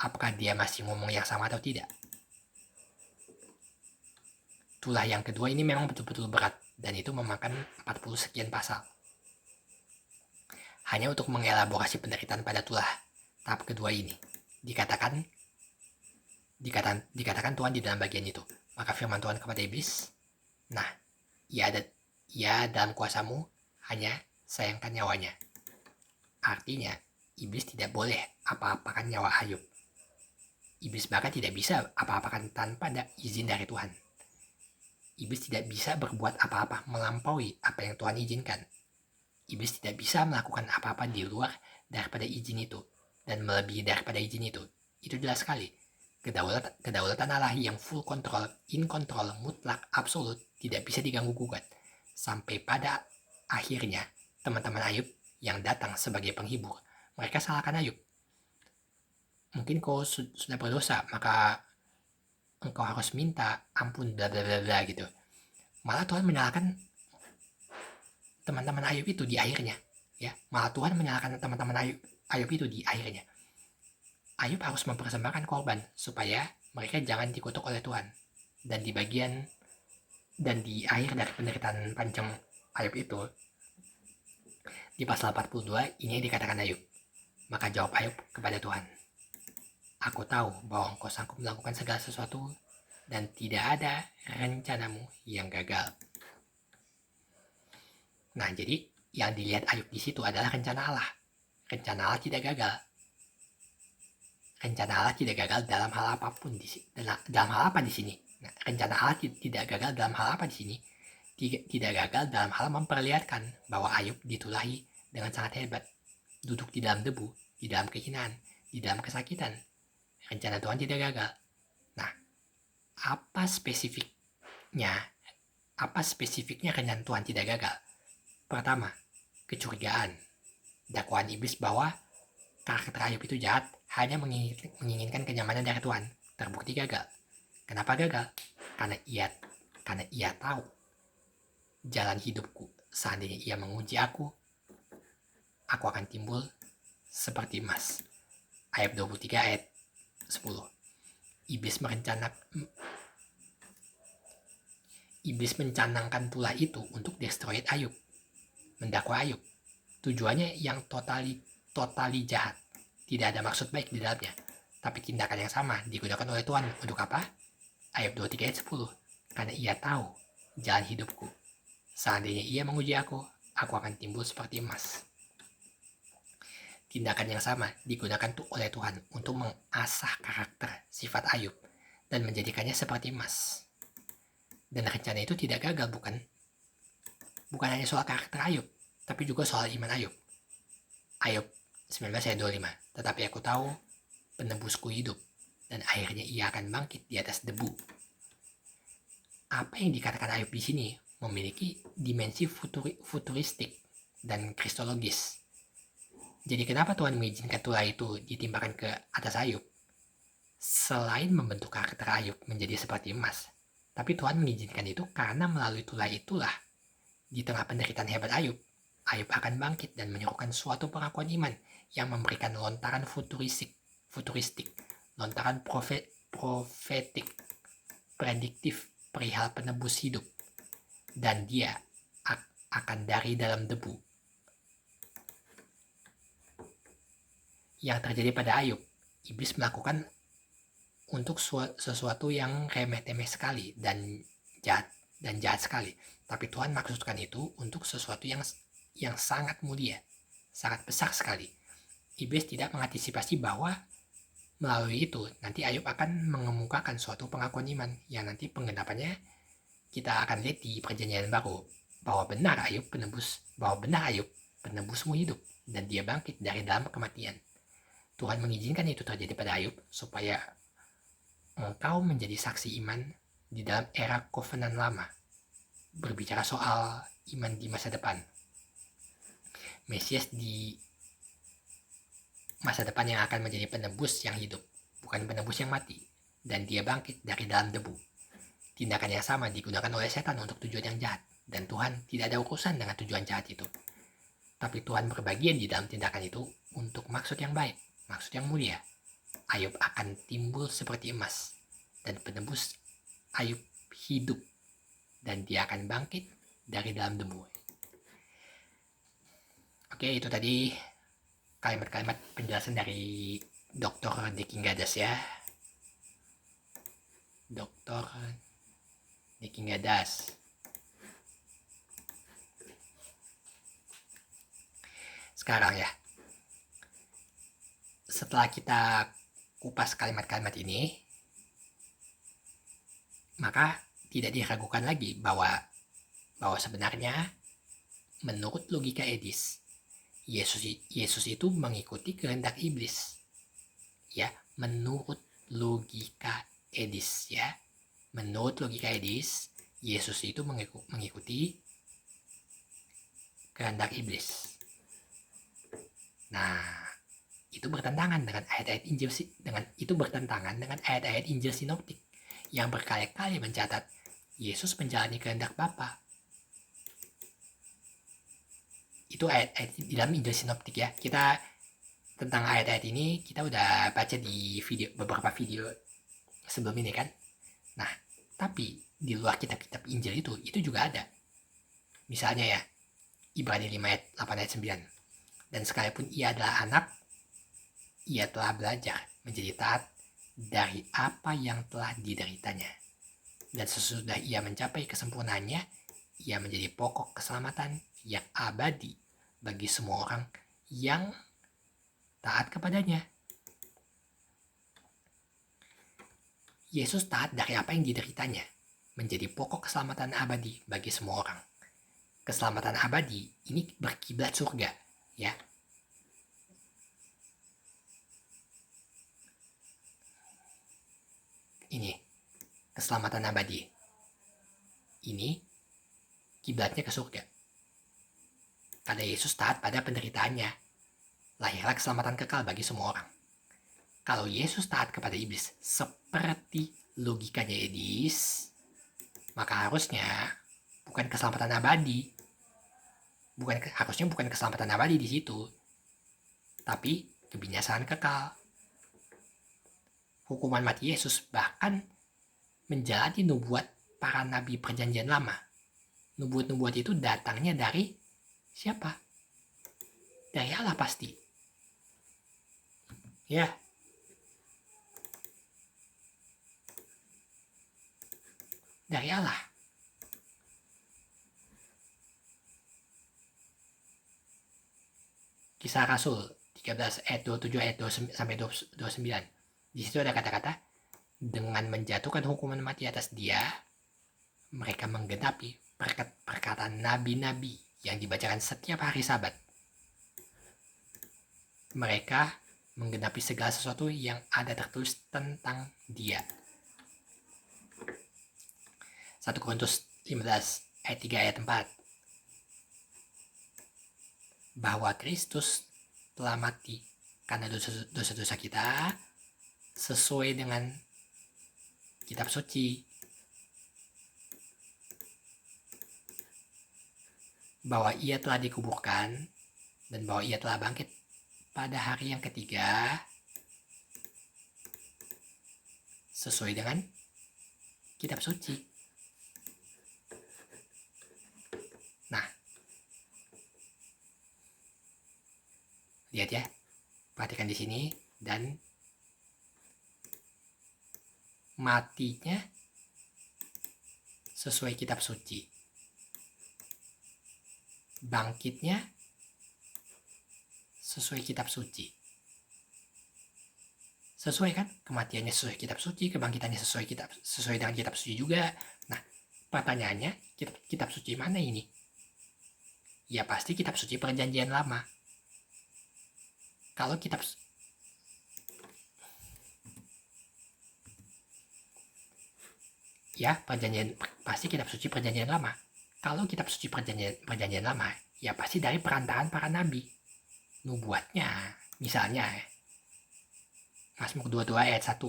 Apakah dia masih ngomong yang sama atau tidak? Tulah yang kedua ini memang betul-betul berat, dan itu memakan 40 sekian pasal. Hanya untuk mengelaborasi penderitaan pada tulah tahap kedua ini. Dikatakan Tuhan di dalam bagian itu. Maka firman Tuhan kepada iblis, nah, ia dalam kuasamu, hanya sayangkan nyawanya. Artinya, iblis tidak boleh apa-apakan nyawa Ayub. Iblis bahkan tidak bisa apa-apakan tanpa ada izin dari Tuhan. Iblis tidak bisa berbuat apa-apa melampaui apa yang Tuhan izinkan. Iblis tidak bisa melakukan apa-apa di luar daripada izin itu dan melebihi daripada izin itu. Itu jelas sekali. Kedaulatan Allah yang full control, in control, mutlak, absolut, tidak bisa diganggu gugat. Sampai pada akhirnya teman-teman Ayub yang datang sebagai penghibur, mereka salahkan Ayub. Mungkin kau sudah berdosa, maka engkau harus minta ampun, bla bla bla bla gitu. Malah Tuhan menyalahkan teman-teman Ayub itu di akhirnya, ya. Malah Tuhan menyalahkan teman-teman Ayub itu di akhirnya. Ayub harus mempersembahkan korban supaya mereka jangan dikutuk oleh Tuhan. Dan di akhir dari penderitaan panjang Ayub itu, di pasal 42 ini dikatakan Ayub. Maka jawab Ayub kepada Tuhan, aku tahu bahwa engkau sanggup melakukan segala sesuatu dan tidak ada rencanamu yang gagal. Nah, jadi yang dilihat Ayub di situ adalah rencana Allah. Rencana Allah tidak gagal. Rencana Allah tidak gagal dalam hal apapun dalam hal apa di sini? Nah, rencana Allah tidak gagal dalam hal apa di sini? Tidak gagal dalam hal memperlihatkan bahwa Ayub ditulahi dengan sangat hebat, duduk di dalam debu, di dalam kehinaan, di dalam kesakitan. Rencana Tuhan tidak gagal. Nah, apa spesifiknya rencana Tuhan tidak gagal? Pertama, kecurigaan. Dakwaan iblis bahwa karakter Ayub itu jahat, hanya menginginkan kenyamanan dari Tuhan. Terbukti gagal. Kenapa gagal? Karena ia tahu jalan hidupku. Seandainya ia menguji aku akan timbul seperti emas. Ayat 23 ayat 10. Iblis mencanangkan tulah itu untuk destroy Ayub, mendakwa Ayub. Tujuannya yang totali jahat. Tidak ada maksud baik di dalamnya. Tapi tindakan yang sama digunakan oleh Tuhan untuk apa? Ayat 23 ayat 10. Karena ia tahu jalan hidupku. Seandainya ia menguji aku akan timbul seperti emas. Tindakan yang sama digunakan oleh Tuhan untuk mengasah karakter sifat Ayub dan menjadikannya seperti emas. Dan rencana itu tidak gagal, bukan? Bukan hanya soal karakter Ayub, tapi juga soal iman Ayub. Ayub 19 ayat 25. Tetapi aku tahu penebusku hidup, dan akhirnya ia akan bangkit di atas debu. Apa yang dikatakan Ayub di sini memiliki dimensi futuristik dan kristologis. Jadi kenapa Tuhan mengizinkan tulah itu ditimpakan ke atas Ayub? Selain membentuk karakter Ayub menjadi seperti emas, tapi Tuhan mengizinkan itu karena melalui tulah itulah, di tengah penderitaan hebat Ayub akan bangkit dan menyerukan suatu pengakuan iman yang memberikan lontaran futuristik, lontaran profetik, prediktif perihal penebus hidup. Dan dia akan dari dalam debu. Yang terjadi pada Ayub, iblis melakukan untuk sesuatu yang remeh-temeh sekali dan jahat sekali. Tapi Tuhan maksudkan itu untuk sesuatu yang sangat mulia, sangat besar sekali. Iblis tidak mengantisipasi bahwa melalui itu nanti Ayub akan mengemukakan suatu pengakuan iman yang nanti penggenapannya kita akan lihat di perjanjian baru, bahwa benar Ayub penebusmu hidup dan dia bangkit dari dalam kematian. Tuhan mengizinkan itu terjadi pada Ayub supaya engkau menjadi saksi iman di dalam era kovenan lama. Berbicara soal iman di masa depan, Mesias di masa depan yang akan menjadi penebus yang hidup, bukan penebus yang mati, dan dia bangkit dari dalam debu. Tindakan yang sama digunakan oleh setan untuk tujuan yang jahat, dan Tuhan tidak ada urusan dengan tujuan jahat itu. Tapi Tuhan berbagian di dalam tindakan itu untuk maksud yang baik, maksud yang mulia. Ayub akan timbul seperti emas, dan penebus Ayub hidup, dan dia akan bangkit dari dalam debu. Oke, itu tadi kalimat-kalimat penjelasan dari Dr. Deki Gadas ya. Dr. Deki Gadas. Sekarang ya, setelah kita kupas kalimat-kalimat ini, maka tidak diragukan lagi bahwa sebenarnya menurut logika Edis, Yesus itu mengikuti kehendak iblis. Ya, menurut logika Edis ya. Menurut logika Edis, Yesus itu mengikuti kehendak iblis. Nah, itu bertentangan dengan ayat-ayat Injil sinoptik yang berkali-kali mencatat Yesus menjalani kehendak Bapa. Itu ayat-ayat di dalam Injil sinoptik ya. Kita tentang ayat-ayat ini kita udah baca di beberapa video sebelum ini kan. Nah, tapi di luar kitab-kitab Injil itu juga ada. Misalnya ya, Ibrani 5 ayat 8 ayat 9. Dan sekalipun ia adalah anak, ia telah belajar menjadi taat dari apa yang telah dideritanya. Dan sesudah ia mencapai kesempurnaannya, ia menjadi pokok keselamatan yang abadi bagi semua orang yang taat kepadanya. Yesus taat dari apa yang dideritanya, menjadi pokok keselamatan abadi bagi semua orang. Keselamatan abadi ini berkiblat surga, ya. Ini keselamatan abadi. Ini kiblatnya ke surga. Karena Yesus taat pada penderitaannya, lahirlah keselamatan kekal bagi semua orang. Kalau Yesus taat kepada iblis seperti logikanya Edis, maka harusnya bukan keselamatan abadi. Harusnya bukan keselamatan abadi di situ, tapi kebinasaan kekal. Hukuman mati Yesus bahkan menjalani nubuat para nabi perjanjian lama. Nubuat-nubuat itu datangnya dari siapa? Dari Allah pasti. Ya. Dari Allah. Kisah Rasul 13 ayat 27 ayat 2 sampai 29. Di situ ada kata-kata, dengan menjatuhkan hukuman mati atas dia, mereka menggenapi perkataan nabi-nabi yang dibacakan setiap hari Sabat. Mereka menggenapi segala sesuatu yang ada tertulis tentang dia. 1 Korintus 15 ayat 3 ayat 4. Bahwa Kristus telah mati karena dosa-dosa kita sesuai dengan kitab suci. Bahwa ia telah dikuburkan dan bahwa ia telah bangkit pada hari yang ketiga sesuai dengan kitab suci. Nah, lihat ya, perhatikan di sini, dan matinya sesuai kitab suci, bangkitnya sesuai kitab suci. Sesuai kan? Kematiannya sesuai kitab suci, kebangkitannya sesuai dengan kitab suci juga. Nah, pertanyaannya, kitab suci mana ini? Ya pasti kitab suci Perjanjian Lama. Kalau kitab ya pasti kitab suci Perjanjian Lama. Kalau kitab suci Perjanjian Lama, ya pasti dari perantaraan para nabi. Nubuatnya, misalnya Mazmur 22 ayat 1.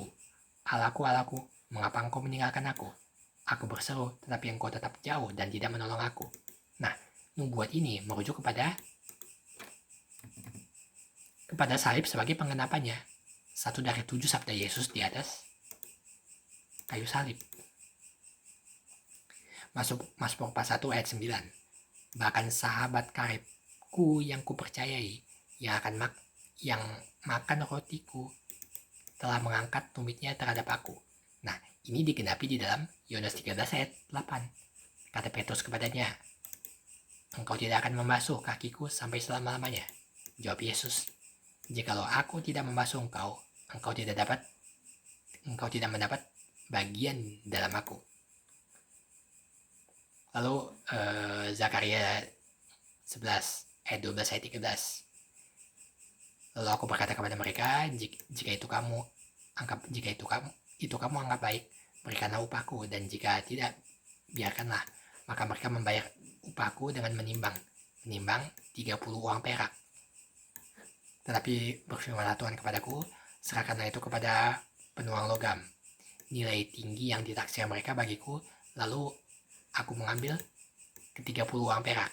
Allahku, Allahku, mengapa engkau meninggalkan aku? Aku berseru, tetapi engkau tetap jauh dan tidak menolong aku. Nah, nubuat ini merujuk kepada salib sebagai pengenapannya. Satu dari 7 sabda Yesus di atas kayu salib. Mazmur 41 ayat 9. Bahkan sahabat karibku yang kupercayai, yang makan rotiku, telah mengangkat tumitnya terhadap aku. Nah, ini digenapi di dalam Yohanes 13 ayat 8. Kata Petrus kepadanya, engkau tidak akan membasuh kakiku sampai selama-lamanya. Jawab Yesus, jikalau aku tidak membasuh engkau, engkau tidak mendapat bagian dalam aku. Lalu Zakaria 11 ayat 12 ayat 13. Lalu aku berkata kepada mereka, jika itu kamu anggap baik, berikanlah upahku, dan jika tidak, biarkanlah. Maka mereka membayar upahku dengan menimbang 30 uang perak. Tetapi berfirmanlah Tuhan kepadaku, serahkanlah itu kepada penuang logam, nilai tinggi yang ditaksir mereka bagiku. Lalu aku mengambil ke 30 uang perak,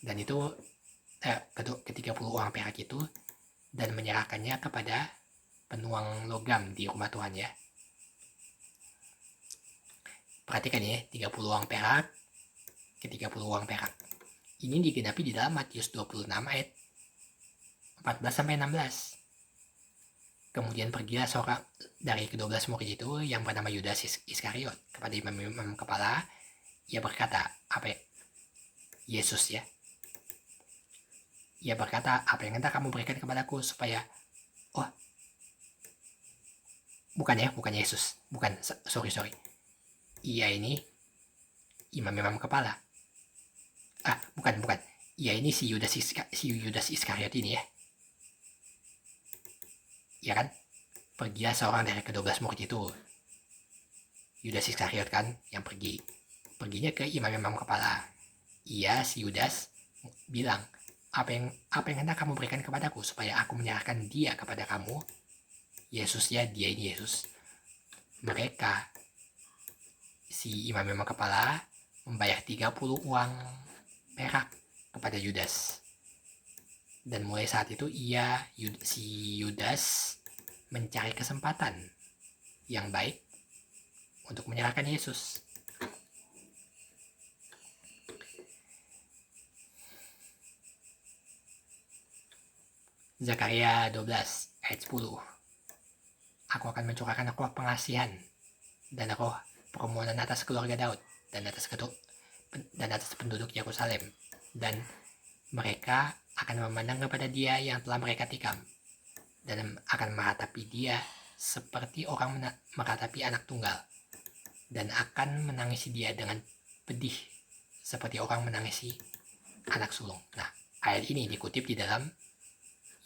dan itu ke 30 uang perak itu, dan menyerahkannya kepada penuang logam di rumah Tuhan ya. Perhatikan ya, 30 uang perak ke 30 uang perak. Ini digenapi di dalam Matius 26 ayat 14-16. Kemudian pergilah seorang dari ke-12 murid itu yang bernama Yudas Iskariot kepada imam kepala. Ia berkata, Yesus ya. Ia berkata, apa yang hendak kamu berikan kepadaku supaya... bukan Yesus. Sorry. Ia ini imam kepala. Bukan. Ia ini si Yudas Iskariot ini ya. Ya kan? Pergilah seorang dari ke-12 murid itu. Yudas Iskariot kan yang perginya ke imam kepala. Ia si Yudas bilang, apa yang hendak kamu berikan kepadaku supaya aku menyerahkan dia kepada kamu? Yesus ya, dia ini Yesus. Mereka, si imam kepala, membayar 30 uang perak kepada Yudas. Dan mulai saat itu si Yudas mencari kesempatan yang baik untuk menyerahkan Yesus. Zakaria 12 ayat 10. Aku akan mencurahkan roh pengasihan dan roh permohonan atas keluarga Daud dan atas penduduk Yerusalem, dan mereka akan memandang kepada dia yang telah mereka tikam dan akan meratapi dia seperti orang meratapi anak tunggal, dan akan menangisi dia dengan pedih seperti orang menangisi anak sulung. Nah, ayat ini dikutip di dalam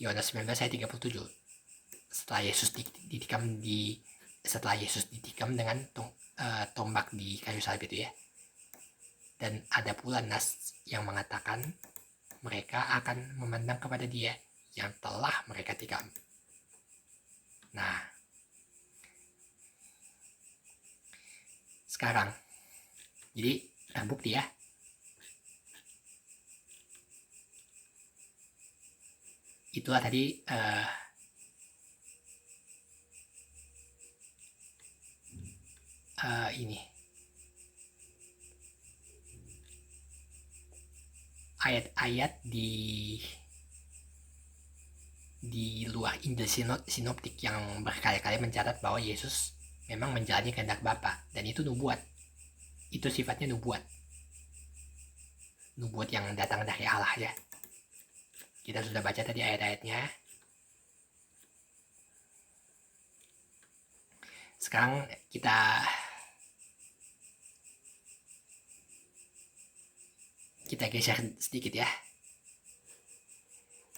Yohanes 19 ayat 37. Setelah Yesus ditikam dengan tombak di kayu salib itu ya. Dan ada pula nas yang mengatakan mereka akan memandang kepada dia yang telah mereka tikam. Nah, sekarang jadi terbukti ya, itulah tadi ini ayat-ayat di luar Injil sinoptik yang berkali-kali mencatat bahwa Yesus memang menjalani kehendak Bapa, dan itu nubuat. Itu sifatnya nubuat yang datang dari Allah ya. Kita sudah baca tadi ayat-ayatnya. Sekarang kita geser sedikit ya.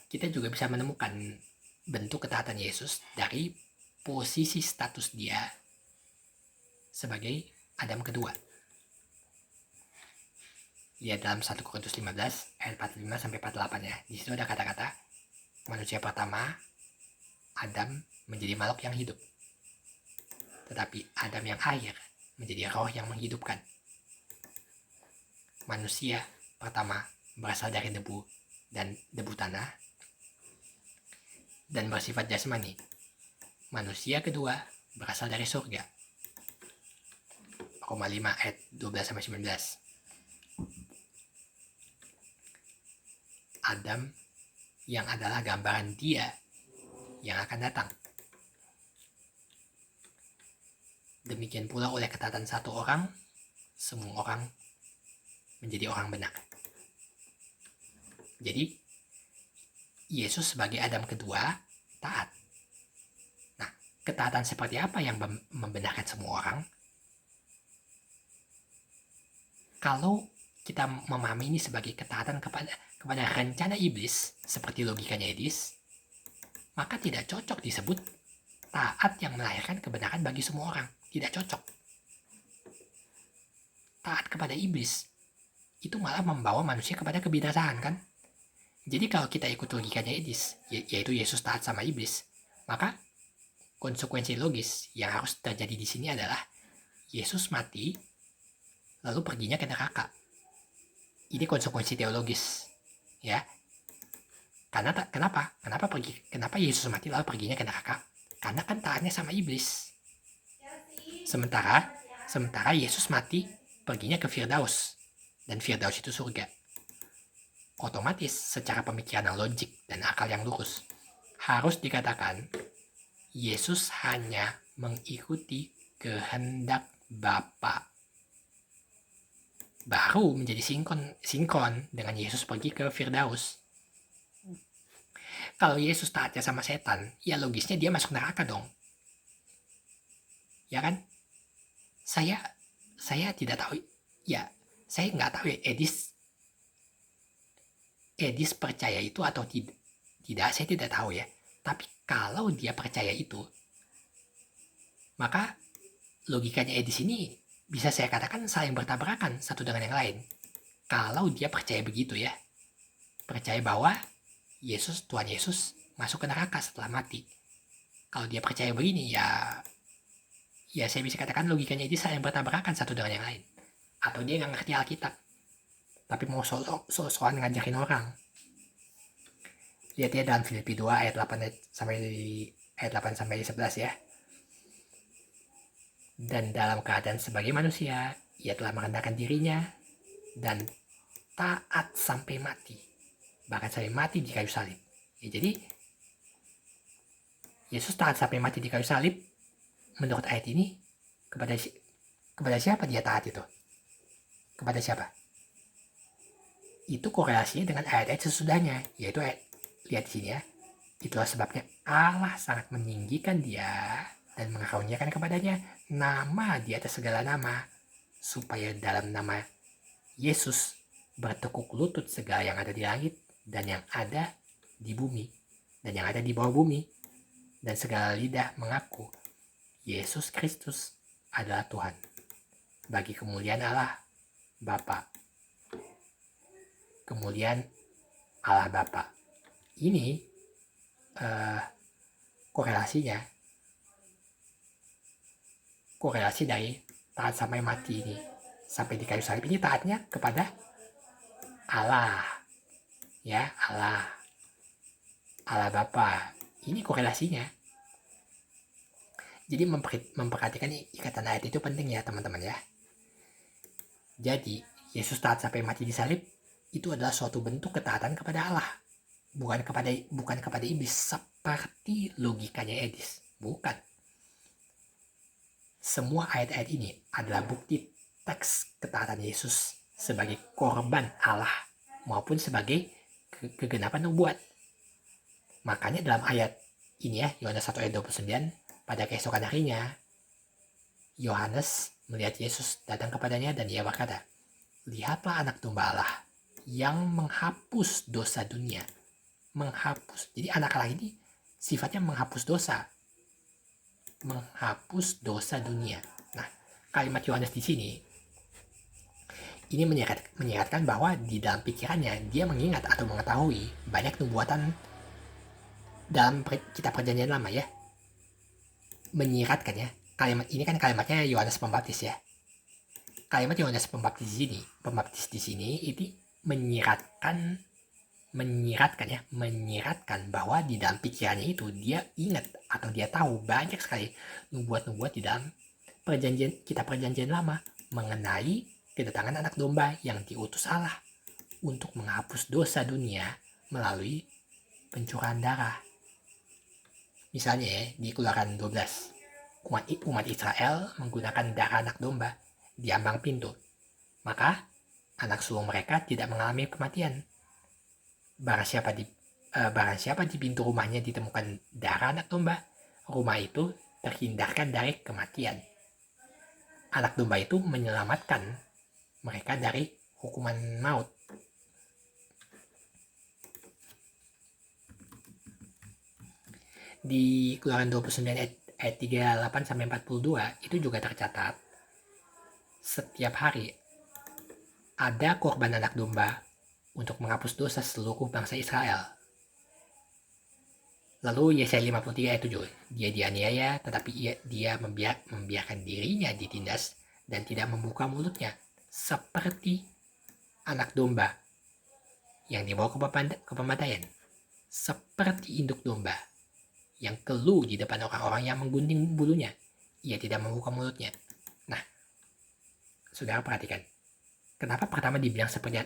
Kita juga bisa menemukan bentuk ketaatan Yesus dari posisi status dia sebagai Adam kedua. Lihat dalam 1 Korintus 15 ayat 45 sampai 48 ya. Di situ ada kata-kata manusia pertama Adam menjadi makhluk yang hidup, tetapi Adam yang akhir menjadi roh yang menghidupkan. Manusia pertama berasal dari debu dan debu tanah dan bersifat jasmani. Manusia kedua berasal dari surga. Roma 5 ayat 12 sampai 19. Adam yang adalah gambaran dia yang akan datang. Demikian pula oleh ketaatan satu orang, semua orang menjadi orang benar. Jadi Yesus sebagai Adam kedua taat. Nah, ketaatan seperti apa yang membenarkan semua orang? Kalau kita memahami ini sebagai ketaatan kepada rencana iblis seperti logikanya Edis, maka tidak cocok disebut taat yang melahirkan kebenaran bagi semua orang. Tidak cocok. Taat kepada iblis itu malah membawa manusia kepada kebinasaan kan? Jadi kalau kita ikut logikanya Edis, yaitu Yesus taat sama iblis, maka konsekuensi logis yang harus terjadi di sini adalah Yesus mati lalu perginya ke neraka. Ini konsekuensi teologis, ya. Kenapa Yesus mati lalu perginya ke neraka? Karena kan taatnya sama iblis. Sementara Yesus mati perginya ke Firdaus, dan Firdaus itu surga. Otomatis secara pemikiran yang logik dan akal yang lurus harus dikatakan Yesus hanya mengikuti kehendak Bapa. Baru menjadi sinkron dengan Yesus pergi ke Firdaus. Kalau Yesus taatnya sama setan, ya logisnya dia masuk neraka dong. Ya kan? Saya tidak tahu. Ya, saya nggak tahu ya Edis percaya itu atau tidak, saya tidak tahu ya. Tapi kalau dia percaya itu, maka logikanya Edis ini bisa saya katakan saling bertabrakan satu dengan yang lain. Kalau dia percaya begitu ya, percaya bahwa Tuhan Yesus masuk ke neraka setelah mati. Kalau dia percaya begini ya saya bisa katakan logikanya Edis saling bertabrakan satu dengan yang lain. Atau dia nggak ngerti Alkitab, tapi mau soal ngajarin orang. Lihat ya dalam Filipi 2 ayat 8 sampai 11 ya. Dan dalam keadaan sebagai manusia, ia telah merendahkan dirinya dan taat sampai mati. Bahkan sampai mati di kayu salib. Ya, jadi Yesus taat sampai mati di kayu salib. Menurut ayat ini, kepada siapa dia taat itu? Kepada siapa? itu korelasinya dengan ayat-ayat sesudahnya, yaitu lihat di sini ya. Itulah sebabnya Allah sangat meninggikan dia dan mengaruniakan kepadanya nama di atas segala nama, supaya dalam nama Yesus bertekuk lutut segala yang ada di langit dan yang ada di bumi dan yang ada di bawah bumi, dan segala lidah mengaku Yesus Kristus adalah Tuhan, bagi kemuliaan Allah Bapa. Kemuliaan Allah Bapa. Ini korelasi dari taat sampai mati ini, sampai di kayu salib ini taatnya kepada Allah, ya, Allah Bapa. Ini korelasinya. Jadi memperhatikan ikatan ayat itu penting ya teman-teman ya. Jadi Yesus taat sampai mati di salib itu adalah suatu bentuk ketaatan kepada Allah, bukan kepada iblis seperti logikanya Edis. Bukan. Semua ayat-ayat ini adalah bukti teks ketaatan Yesus sebagai korban Allah maupun sebagai kegenapan nubuat. Makanya dalam ayat ini ya, Yohanes 1 ayat 29, pada keesokan harinya Yohanes melihat Yesus datang kepadanya dan ia berkata, "Lihatlah anak domba Allah yang menghapus dosa dunia." Menghapus. Jadi anak Allah ini sifatnya menghapus dosa. Menghapus dosa dunia. Nah, kalimat Yohanes di sini ini menyeratkan bahwa di dalam pikirannya dia mengingat atau mengetahui banyak nubuatan dalam kitab Perjanjian Lama ya. Menyiratkan ya. Kalimat ini kan kalimatnya Yohanes Pembaptis ya. Kalimat Yohanes Pembaptis di sini itu menyiratkan bahwa di dalam pikirannya itu dia ingat atau dia tahu banyak sekali nubuat-nubuat di dalam kitab Perjanjian Lama mengenai kedatangan anak domba yang diutus Allah untuk menghapus dosa dunia melalui pencurahan darah. Misalnya ya, di Keluaran 12, umat Israel menggunakan darah anak domba di ambang pintu, maka anak sulung mereka tidak mengalami kematian. Barang siapa di pintu rumahnya ditemukan darah anak domba, rumah itu terhindarkan dari kematian. Anak domba itu menyelamatkan mereka dari hukuman maut. Di Keluaran 29 ayat 38 sampai 42 itu juga tercatat setiap hari ada korban anak domba untuk menghapus dosa seluruh bangsa Israel. Lalu Yesaya 53 ayat 7, dia dianiaya tetapi dia membiarkan dirinya ditindas dan tidak membuka mulutnya, seperti anak domba yang dibawa ke pemadaian, seperti induk domba yang keluh di depan orang-orang yang menggunting bulunya, ia tidak membuka mulutnya. Nah, saudara perhatikan, kenapa pertama dibilang seperti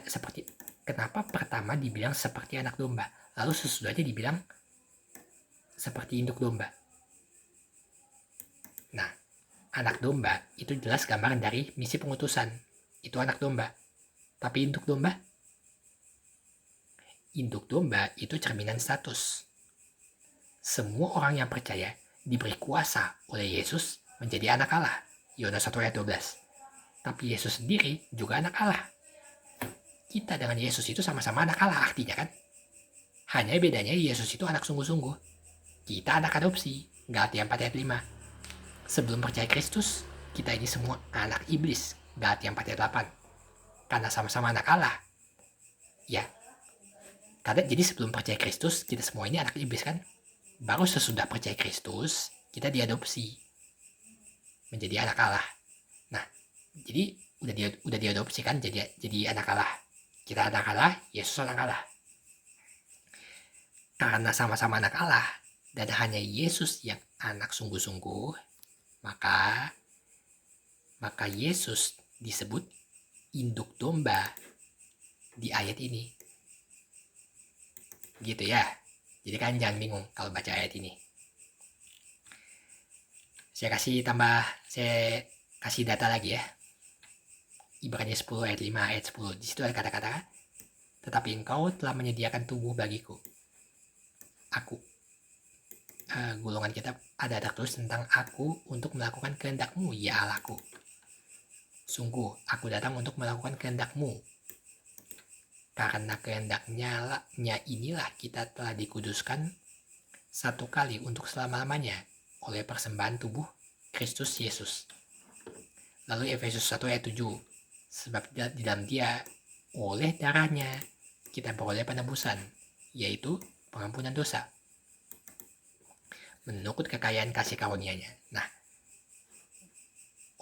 anak domba, lalu sesudahnya dibilang seperti induk domba. Nah, anak domba itu jelas gambaran dari misi pengutusan. Itu anak domba. Tapi induk domba itu cerminan status. Semua orang yang percaya diberi kuasa oleh Yesus menjadi anak Allah. Yohanes 1 ayat 12. Tapi Yesus sendiri juga anak Allah. Kita dengan Yesus itu sama-sama anak Allah artinya kan. Hanya bedanya Yesus itu anak sungguh-sungguh. Kita anak adopsi. Galatia 4 ayat 5. Sebelum percaya Kristus, kita ini semua anak iblis. Galatia 4 ayat 8. Karena sama-sama anak Allah. Ya. Karena jadi sebelum percaya Kristus, kita semua ini anak iblis kan. Baru sesudah percaya Kristus, kita diadopsi menjadi anak Allah. Nah, jadi udah diadopsi kan jadi anak Allah. Kita anak Allah, Yesus anak Allah. Karena sama-sama anak Allah dan hanya Yesus yang anak sungguh-sungguh, maka Yesus disebut induk domba di ayat ini. Gitu ya. Jadi kan jangan bingung kalau baca ayat ini. Saya kasih data lagi ya. Ibrani 10 ayat 5 ayat 10. Di situ ada kata-kata tetapi engkau telah menyediakan tubuh bagiku. Aku. Gulungan kitab ada tertulis tentang aku untuk melakukan kehendak-Mu, ya Allahku. Sungguh, aku datang untuk melakukan kehendak-Mu. Karena kehendak-Nya inilah kita telah dikuduskan satu kali untuk selama-lamanya oleh persembahan tubuh Kristus Yesus. Lalu Efesus 1 ayat 7, sebab di dalam Dia, oleh darahnya, kita beroleh penebusan, yaitu pengampunan dosa, menurut kekayaan kasih karunia-Nya. Nah,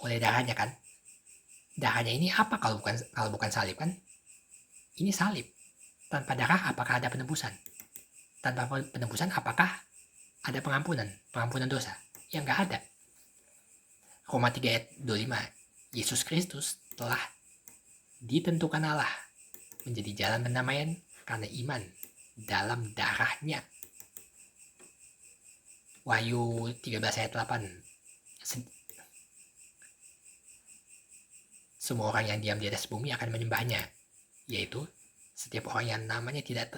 oleh darahnya kan, darahnya ini apa kalau bukan salib kan? Ini salib. Tanpa darah apakah ada penebusan? Tanpa penebusan apakah ada pengampunan dosa? Yang nggak ada. Roma 3 ayat 25, Yesus Kristus telah ditentukan Allah menjadi jalan pendamaian karena iman dalam darahnya. Wahyu 13 ayat 8, semua orang yang diam di atas bumi akan menyembahnya, yaitu setiap orang yang namanya tidak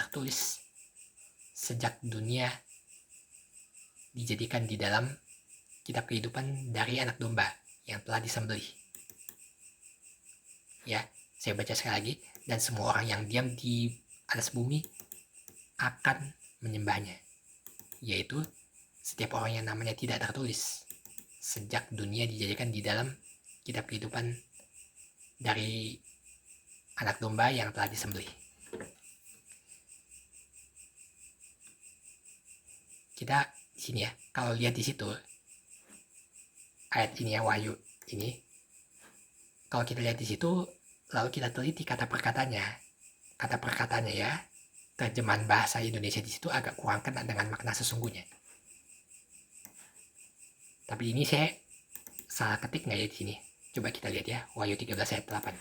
tertulis sejak dunia dijadikan di dalam kitab kehidupan dari anak domba yang telah disembelih. Ya, saya baca sekali lagi, dan semua orang yang diam di atas bumi akan menyembahnya, yaitu setiap orang yang namanya tidak tertulis sejak dunia dijadikan di dalam kitab kehidupan dari anak domba yang telah disembelih. Kita di sini ya, kalau lihat di situ ayat ini ya, Wahyu ini, kalau kita lihat di situ lalu kita teliti kata perkataannya ya, terjemahan bahasa Indonesia di situ agak kurang kena dengan makna sesungguhnya. Tapi ini saya salah ketik nggak ya di sini? Coba kita lihat ya, Wahyu 13 ayat 8.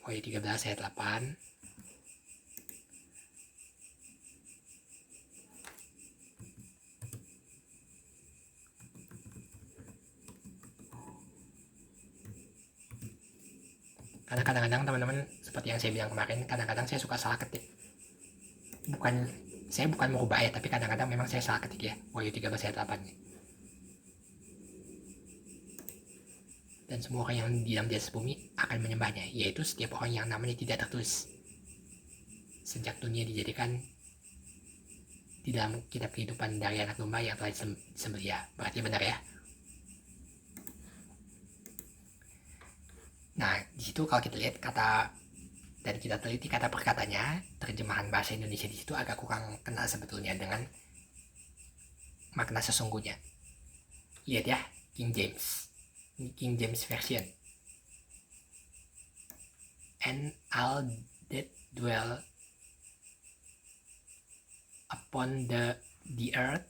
Wahyu 13 ayat 8. Karena kadang-kadang teman-teman, seperti yang saya bilang kemarin, kadang-kadang saya suka salah ketik. Saya bukan merubah ayat, tapi kadang-kadang memang saya salah ketik ya, Wahyu 13 ayat 8. Dan semua orang yang diam di atas bumi akan menyembahnya, yaitu setiap orang yang namanya tidak tertulis sejak dunia dijadikan di dalam kitab kehidupan dari anak domba yang telah disembelih. Ya, berarti benar ya. Nah, di situ kalau kita lihat kata dan kita teliti kata perkatanya, terjemahan bahasa Indonesia di situ agak kurang kena sebetulnya dengan makna sesungguhnya. Lihat ya, King James Version. And all that dwell upon the earth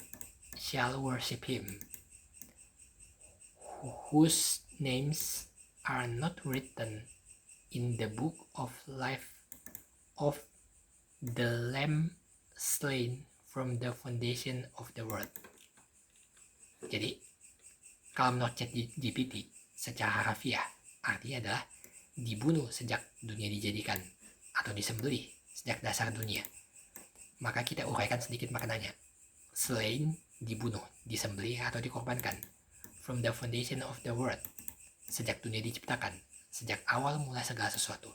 shall worship him, whose names are not written in the book of life of the Lamb slain from the foundation of the world. Jadi, kalau menurut ChatGPT secara harfiah, artinya adalah dibunuh sejak dunia dijadikan atau disembelih sejak dasar dunia. Maka kita uraikan sedikit maknanya. Slain, dibunuh, disembelih atau dikorbankan. From the foundation of the world, sejak dunia diciptakan, sejak awal mula segala sesuatu.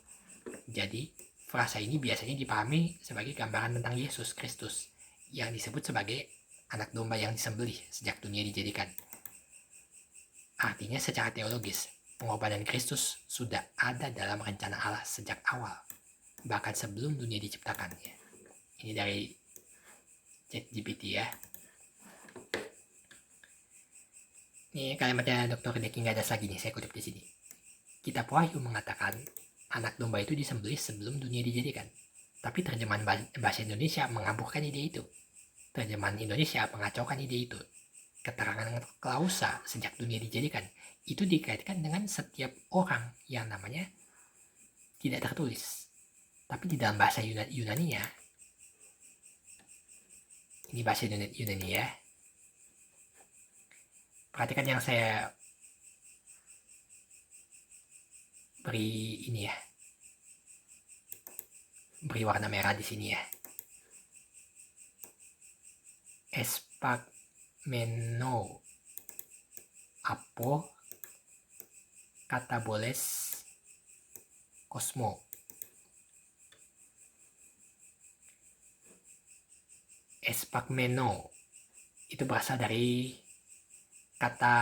Jadi, frasa ini biasanya dipahami sebagai gambaran tentang Yesus Kristus yang disebut sebagai anak domba yang disembelih sejak dunia dijadikan. Artinya secara teologis, pengorbanan Kristus sudah ada dalam rencana Allah sejak awal, bahkan sebelum dunia diciptakan. Ini dari ChatGPT ya. Ini kalimatnya Dr. Deki nggak ada lagi nih, saya kutip di sini. Kitab Wahyu mengatakan anak domba itu disembelih sebelum dunia dijadikan. Tapi terjemahan bahasa Indonesia mengaburkan ide itu. Terjemahan Indonesia mengacaukan ide itu. Keterangan klausa sejak dunia dijadikan itu dikaitkan dengan setiap orang yang namanya tidak tertulis. Tapi di dalam bahasa Yunani-nya, ini bahasa Yunani ya. Perhatikan yang saya beri ini ya, beri warna merah di sini ya. Espagmeno apo kataboles kosmo. Espagmeno itu berasal dari kata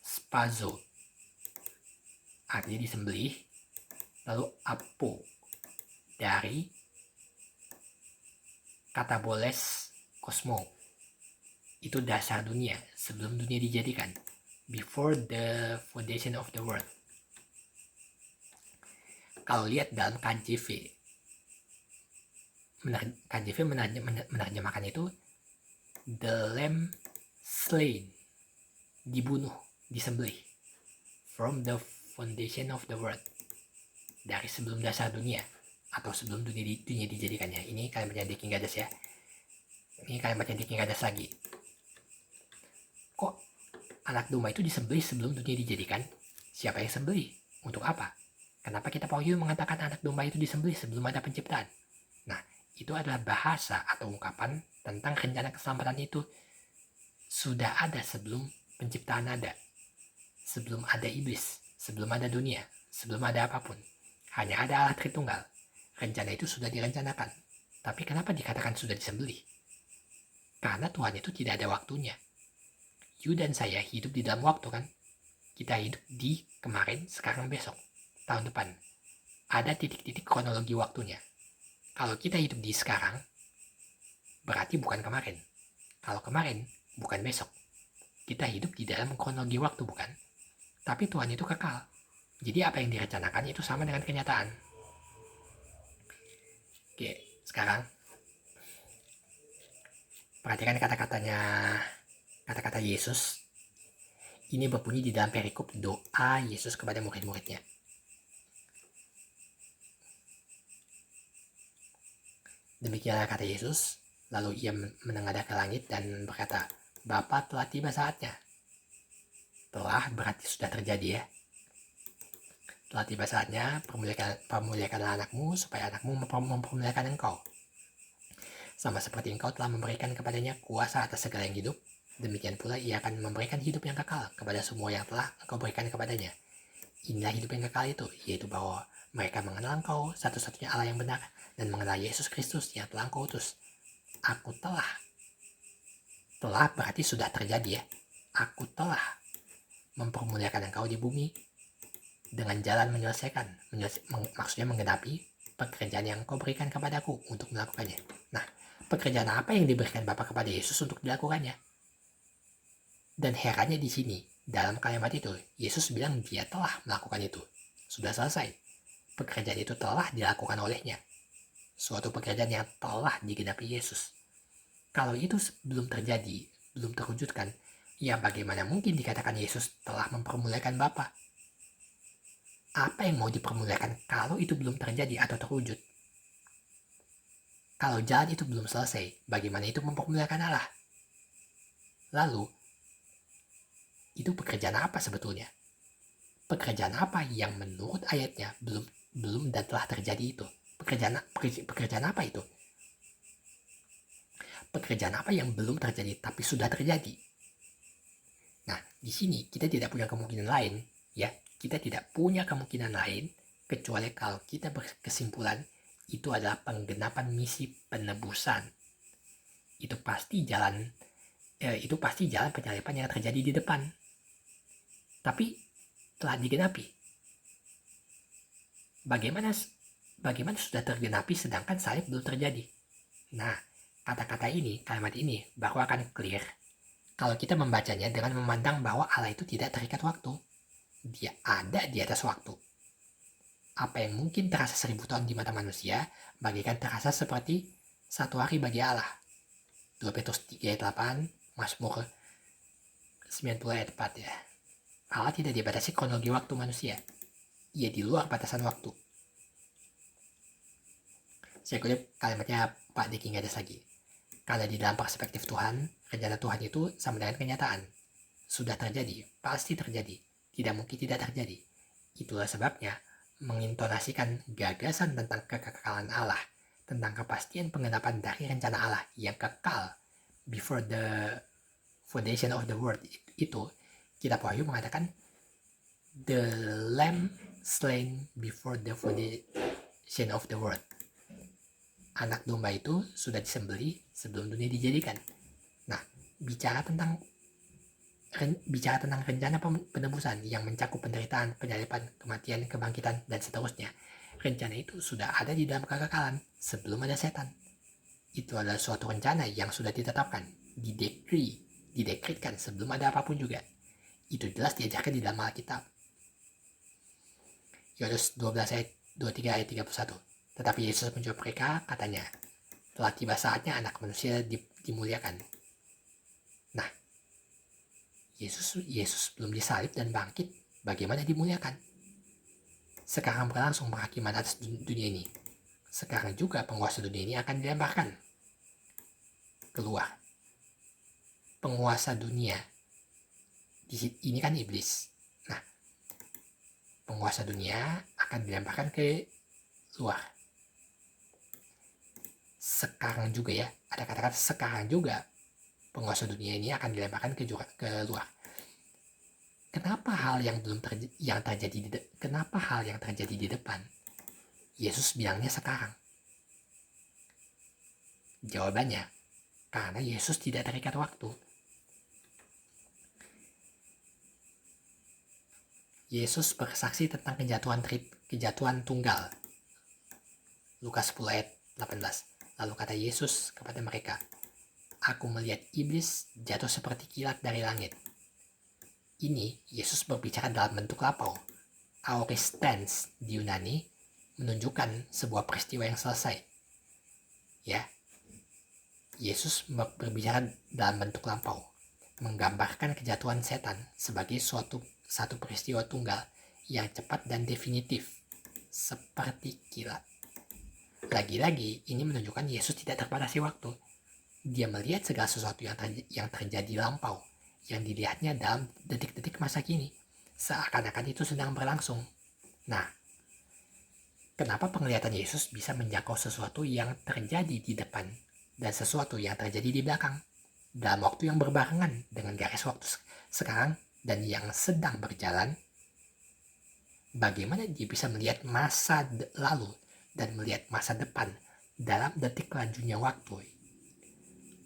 spazo, artinya disembelih. Lalu apo dari kata boles kosmo, itu dasar dunia, sebelum dunia dijadikan, before the foundation of the world. Kalau lihat dalam KJV, KJV menerjemahkan itu the lamb slain, dibunuh, disembelih, from the foundation of the world, dari sebelum dasar dunia atau sebelum dunia dijadikannya. Ini kalimatnya King Gadas ya. Ini kalimatnya King Gadas lagi. Kok anak domba itu disembelih sebelum dunia dijadikan? Siapa yang sembelih? Untuk apa? Kenapa kita Paulius mengatakan anak domba itu disembelih sebelum ada penciptaan? Nah, itu adalah bahasa atau ungkapan tentang rencana keselamatan itu sudah ada sebelum penciptaan ada. Sebelum ada iblis, sebelum ada dunia, sebelum ada apapun. Hanya ada Allah Tritunggal. Rencana itu sudah direncanakan. Tapi kenapa dikatakan sudah disembelih? Karena Tuhan itu tidak ada waktunya. You dan saya hidup di dalam waktu kan? Kita hidup di kemarin, sekarang, besok, tahun depan. Ada titik-titik kronologi waktunya. Kalau kita hidup di sekarang, berarti bukan kemarin. Kalau kemarin, bukan besok. Kita hidup di dalam kronologi waktu, bukan? Tapi Tuhan itu kekal. Jadi apa yang direncanakan itu sama dengan kenyataan. Oke, sekarang perhatikan kata-kata Yesus. Ini berbunyi di dalam perikop doa Yesus kepada murid-muridnya. Demikianlah kata Yesus, lalu ia menengadah ke langit dan berkata, Bapa, telah tiba saatnya. Telah berarti sudah terjadi ya. Telah tiba saatnya, permuliakanlah anakmu, supaya anakmu mempermuliakan engkau. Sama seperti engkau telah memberikan kepadanya kuasa atas segala yang hidup, demikian pula ia akan memberikan hidup yang kekal kepada semua yang telah engkau berikan kepadanya. Inilah hidup yang kekal itu, yaitu bahwa mereka mengenal engkau, satu-satunya Allah yang benar, dan mengenal Yesus Kristus yang telah engkau utus. Aku telah berarti sudah terjadi ya. Aku telah mempermuliakan engkau di bumi dengan jalan maksudnya menggenapi pekerjaan yang kau berikan kepadaku untuk melakukannya. Nah, pekerjaan apa yang diberikan Bapa kepada Yesus untuk dilakukannya? Dan herannya di sini, dalam kalimat itu, Yesus bilang dia telah melakukan itu. Sudah selesai. Pekerjaan itu telah dilakukan olehnya. Suatu pekerjaan yang telah digenapi Yesus. Kalau itu belum terjadi, belum terwujudkan, ya bagaimana mungkin dikatakan Yesus telah mempermuliakan Bapa? Apa yang mau dipermuliakan kalau itu belum terjadi atau terwujud? Kalau jalan itu belum selesai, bagaimana itu mempermuliakan Allah? Lalu, itu pekerjaan apa sebetulnya? Pekerjaan apa yang menurut ayatnya belum dan telah terjadi itu? Pekerjaan apa itu? Pekerjaan apa yang belum terjadi tapi sudah terjadi? Nah, di sini kita tidak punya kemungkinan lain, ya. Kita tidak punya kemungkinan lain kecuali kalau kita berkesimpulan itu adalah penggenapan misi penebusan. Itu pasti jalan penyaliban yang terjadi di depan. Tapi telah digenapi. Bagaimana sudah tergenapi sedangkan salib belum terjadi? Nah, kalimat ini baru akan clear kalau kita membacanya dengan memandang bahwa Allah itu tidak terikat waktu. Dia ada di atas waktu. Apa yang mungkin terasa 1000 tahun di mata manusia, bagikan terasa seperti 1 hari bagi Allah. 2 Petrus 3 ayat 8, Mazmur 90 ayat 4 ya. Allah tidak dibatasi kronologi waktu manusia. Ia di luar batasan waktu. Saya kutip kalimatnya Pak King Gadas lagi. Karena di dalam perspektif Tuhan, rencana Tuhan itu sama dengan kenyataan. Sudah terjadi, pasti terjadi. Tidak mungkin tidak terjadi. Itulah sebabnya mengintonasikan gagasan tentang kekekalan Allah, tentang kepastian penggenapan dari rencana Allah yang kekal before the foundation of the world, itu kitab Wahyu mengatakan the lamb slain before the foundation of the world. Anak domba itu sudah disembelih sebelum dunia dijadikan. Nah, bicara tentang rencana penebusan yang mencakup penderitaan, penyaliban, kematian, kebangkitan, dan seterusnya. Rencana itu sudah ada di dalam kekekalan sebelum ada setan. Itu adalah suatu rencana yang sudah ditetapkan, didekretkan sebelum ada apapun juga. Itu jelas diajarkan di dalam Alkitab. Yohanes 12 ayat 23 ayat 31. Tetapi Yesus menjawab mereka, katanya, telah tiba saatnya anak manusia dimuliakan. Nah, Yesus belum disalib dan bangkit, bagaimana dimuliakan? Sekarang berlangsung penghakiman atas dunia ini. Sekarang juga penguasa dunia ini akan dilemparkan keluar. Penguasa dunia ini kan iblis. Nah, penguasa dunia akan dilemparkan ke luar. Sekarang juga ya, ada kata-kata sekarang juga penguasa dunia ini akan dilemparkan ke luar. Kenapa hal yang terjadi di depan Yesus bilangnya sekarang? Jawabannya, karena Yesus tidak terikat waktu. Yesus bersaksi tentang kejatuhan tunggal. Lukas 10 ayat 18. Lalu kata Yesus kepada mereka, aku melihat iblis jatuh seperti kilat dari langit. Ini Yesus berbicara dalam bentuk lapau. Aorist tense di Yunani menunjukkan sebuah peristiwa yang selesai. Ya, Yesus berbicara dalam bentuk lampau, menggambarkan kejatuhan setan sebagai satu peristiwa tunggal yang cepat dan definitif, seperti kilat. Lagi-lagi, ini menunjukkan Yesus tidak terbatasi waktu. Dia melihat segala sesuatu yang terjadi lampau, yang dilihatnya dalam detik-detik masa kini, seakan-akan itu sedang berlangsung. Nah, kenapa penglihatan Yesus bisa menjangkau sesuatu yang terjadi di depan dan sesuatu yang terjadi di belakang, dalam waktu yang berbarengan dengan garis waktu sekarang dan yang sedang berjalan? Bagaimana dia bisa melihat masa lalu dan melihat masa depan dalam detik lajunya waktu?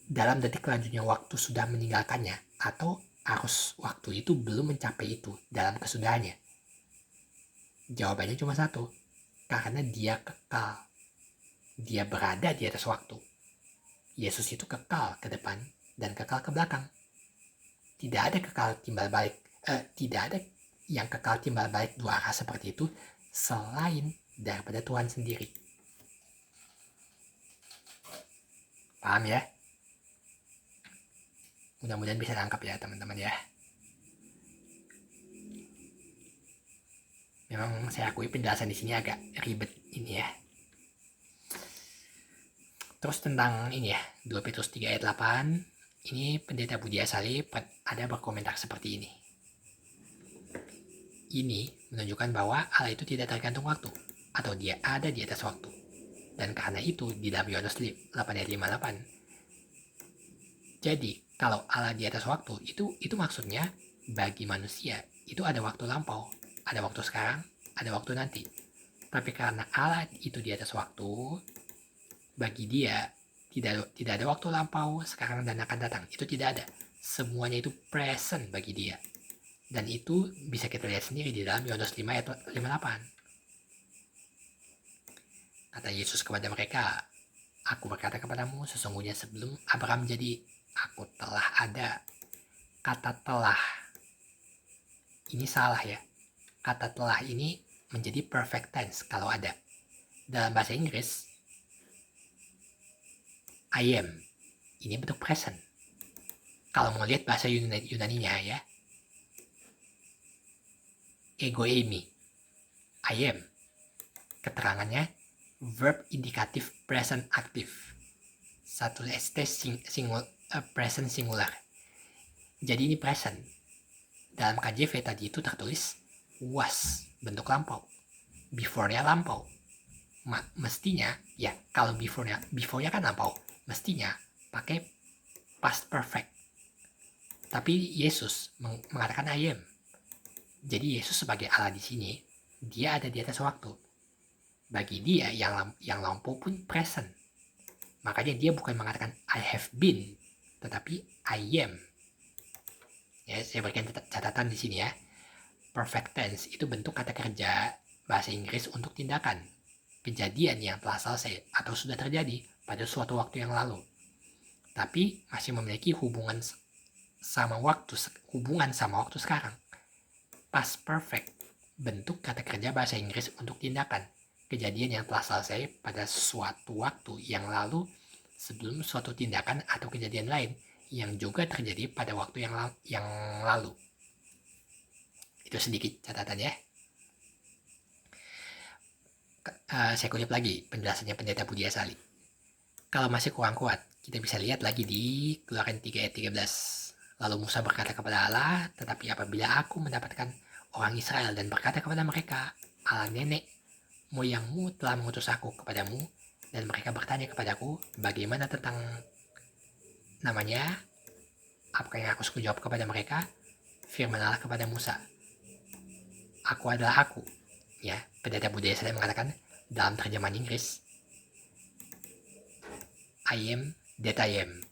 Dalam detik lajunya waktu sudah meninggalkannya, atau arus waktu itu belum mencapai itu dalam kesudahannya? Jawabannya cuma satu, karena dia kekal. Dia berada di atas waktu. Yesus itu kekal ke depan dan kekal ke belakang. Tidak ada tidak ada yang kekal timbal balik dua arah seperti itu selain daripada Tuhan sendiri. Paham ya? Mudah-mudahan bisa tangkap ya teman-teman ya. Memang saya akui penjelasan di sini agak ribet ini ya. Terus tentang ini ya, 2 Petrus 3 ayat 8, ini pendeta Budi Asali ada berkomentar seperti ini. Ini menunjukkan bahwa Allah itu tidak tergantung waktu, atau dia ada di atas waktu. Dan karena itu di dalam Yohanes 8 ayat 58. Jadi kalau Allah di atas waktu, itu maksudnya bagi manusia itu ada waktu lampau, ada waktu sekarang, ada waktu nanti. Tapi karena Allah itu di atas waktu, bagi dia tidak ada waktu lampau, sekarang dan akan datang. Itu tidak ada. Semuanya itu present bagi dia. Dan itu bisa kita lihat sendiri di dalam Yohanes 5 ayat 58. Kata Yesus kepada mereka, aku berkata kepadamu, sesungguhnya sebelum Abraham jadi, aku telah ada. Kata telah ini salah ya. Kata telah ini menjadi perfect tense kalau ada. Dalam bahasa Inggris, I am. Ini bentuk present. Kalau mau lihat bahasa Yunaninya ya, ego eimi, I am. Keterangannya verb indikatif present aktif. Satu ST present singular. Jadi ini present. Dalam KJV tadi itu tertulis was bentuk lampau, before-nya lampau. Mestinya ya kalau before-nya kan lampau, mestinya pakai past perfect. Tapi Yesus mengatakan I am. Jadi Yesus sebagai Allah di sini, dia ada di atas waktu. Bagi dia yang lampau pun present. Makanya dia bukan mengatakan I have been, tetapi I am. Ya, saya berikan catatan di sini ya. Perfect tense itu bentuk kata kerja bahasa Inggris untuk tindakan, kejadian yang telah selesai atau sudah terjadi pada suatu waktu yang lalu, tapi masih memiliki hubungan sama waktu sekarang. Past perfect, bentuk kata kerja bahasa Inggris untuk tindakan, kejadian yang telah selesai pada suatu waktu yang lalu sebelum suatu tindakan atau kejadian lain yang juga terjadi pada waktu yang lalu. Itu sedikit catatan ya. Saya kutip lagi penjelasannya Pendeta Budi Asali. Kalau masih kurang kuat, kita bisa lihat lagi di Keluaran 3 ayat 13. Lalu Musa berkata kepada Allah, tetapi apabila aku mendapatkan orang Israel dan berkata kepada mereka, Allah nenek moyangmu telah mengutus aku kepadamu, dan mereka bertanya kepadaku, bagaimana tentang namanya? Apa yang aku suka jawab kepada mereka? Firman Allah kepada Musa, aku adalah aku. Ya, Pendeta Budi Asali mengatakan dalam terjemahan Inggris, I am that I am.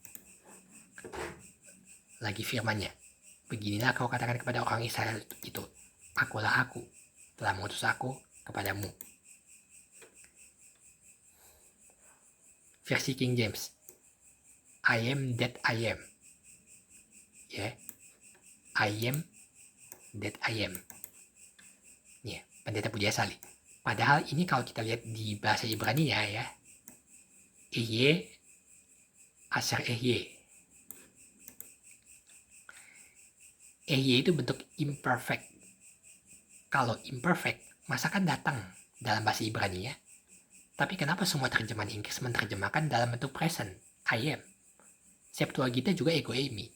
Lagi firmannya, beginilah kau katakan kepada orang Israel itu, akulah aku, telah mengutus aku kepadamu. Versi King James, I am that I am. Ya, I am that I am. Ya, Pendeta Budi Asali. Padahal ini kalau kita lihat di bahasa Ibrani ya, Ehye, Asher Ehye. Ehye itu bentuk imperfect. Kalau imperfect, masa kan datang dalam bahasa Ibrani ya. Tapi kenapa semua terjemahan Inggris menerjemahkan dalam bentuk present, I am. Septuaginta juga ego eimi.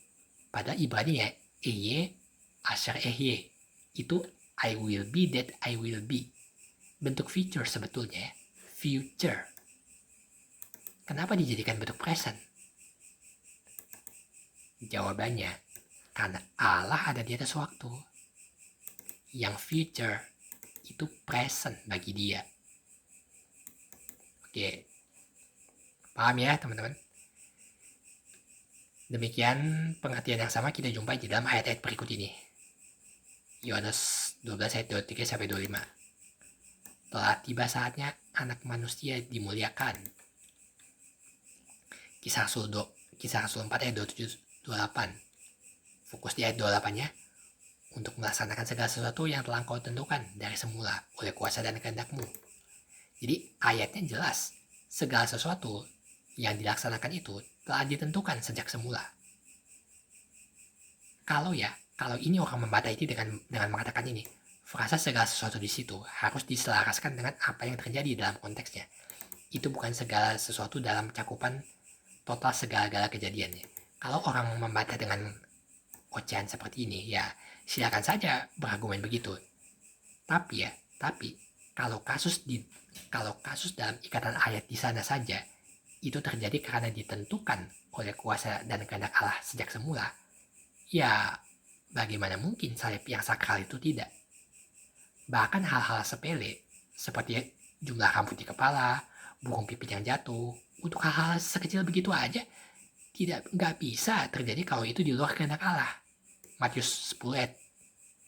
Pada Ibrani ya, Ehye, Asher Ehye. Itu I will be that I will be. Bentuk future sebetulnya ya, future. Kenapa dijadikan bentuk present? Jawabannya, karena Allah ada di atas waktu. Yang future itu present bagi dia. Oke, paham ya teman-teman? Demikian pengertian yang sama kita jumpai di dalam ayat-ayat berikut ini. Yohanes 12 ayat 23 sampai 25. Telah tiba saatnya anak manusia dimuliakan. Kisah Rasul 4 ayat 27-28. Fokus di ayat 28-nya. Untuk melaksanakan segala sesuatu yang telah kau tentukan dari semula oleh kuasa dan kehendak-Mu. Jadi ayatnya jelas. Segala sesuatu yang dilaksanakan itu telah ditentukan sejak semula. Kalau ini orang membantah itu dengan mengatakan ini, frasa segala sesuatu di situ harus diselaraskan dengan apa yang terjadi dalam konteksnya. Itu bukan segala sesuatu dalam cakupan total segala-gala kejadiannya. Kalau orang membantah dengan ocehan seperti ini, ya silakan saja berargumen begitu. Tapi kalau kasus dalam ikatan ayat di sana saja itu terjadi karena ditentukan oleh kuasa dan kehendak Allah sejak semula, ya bagaimana mungkin salib yang sakral itu tidak? Bahkan hal-hal sepele seperti jumlah rambut di kepala, burung pipit yang jatuh, untuk hal-hal sekecil begitu aja nggak bisa terjadi kalau itu di luar kehendak Allah. Matius 10 ayat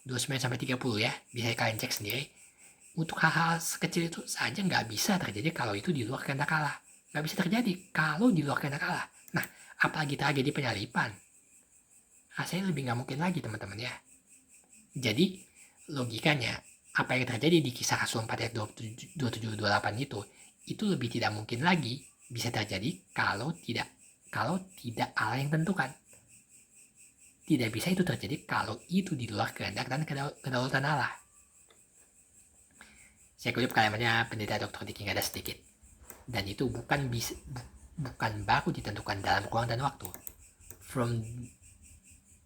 29-30 ya, bisa kalian cek sendiri. Untuk hal-hal sekecil itu saja nggak bisa terjadi kalau itu di luar kehendak Allah. Nggak bisa terjadi kalau di luar kehendak Allah. Nah, apalagi tragedi penyalipan. Rasanya lebih nggak mungkin lagi teman-teman ya. Jadi, logikanya, apa yang terjadi di kisah Rasul 4 ayat 27-28 itu lebih tidak mungkin lagi bisa terjadi kalau tidak Allah yang tentukan. Tidak bisa itu terjadi kalau itu di luar kehendak dan kedaulatan Allah. Saya kutip kalimatnya Pendeta Dr. Diki ada sedikit. Dan itu bukan baru ditentukan dalam ruang dan waktu. From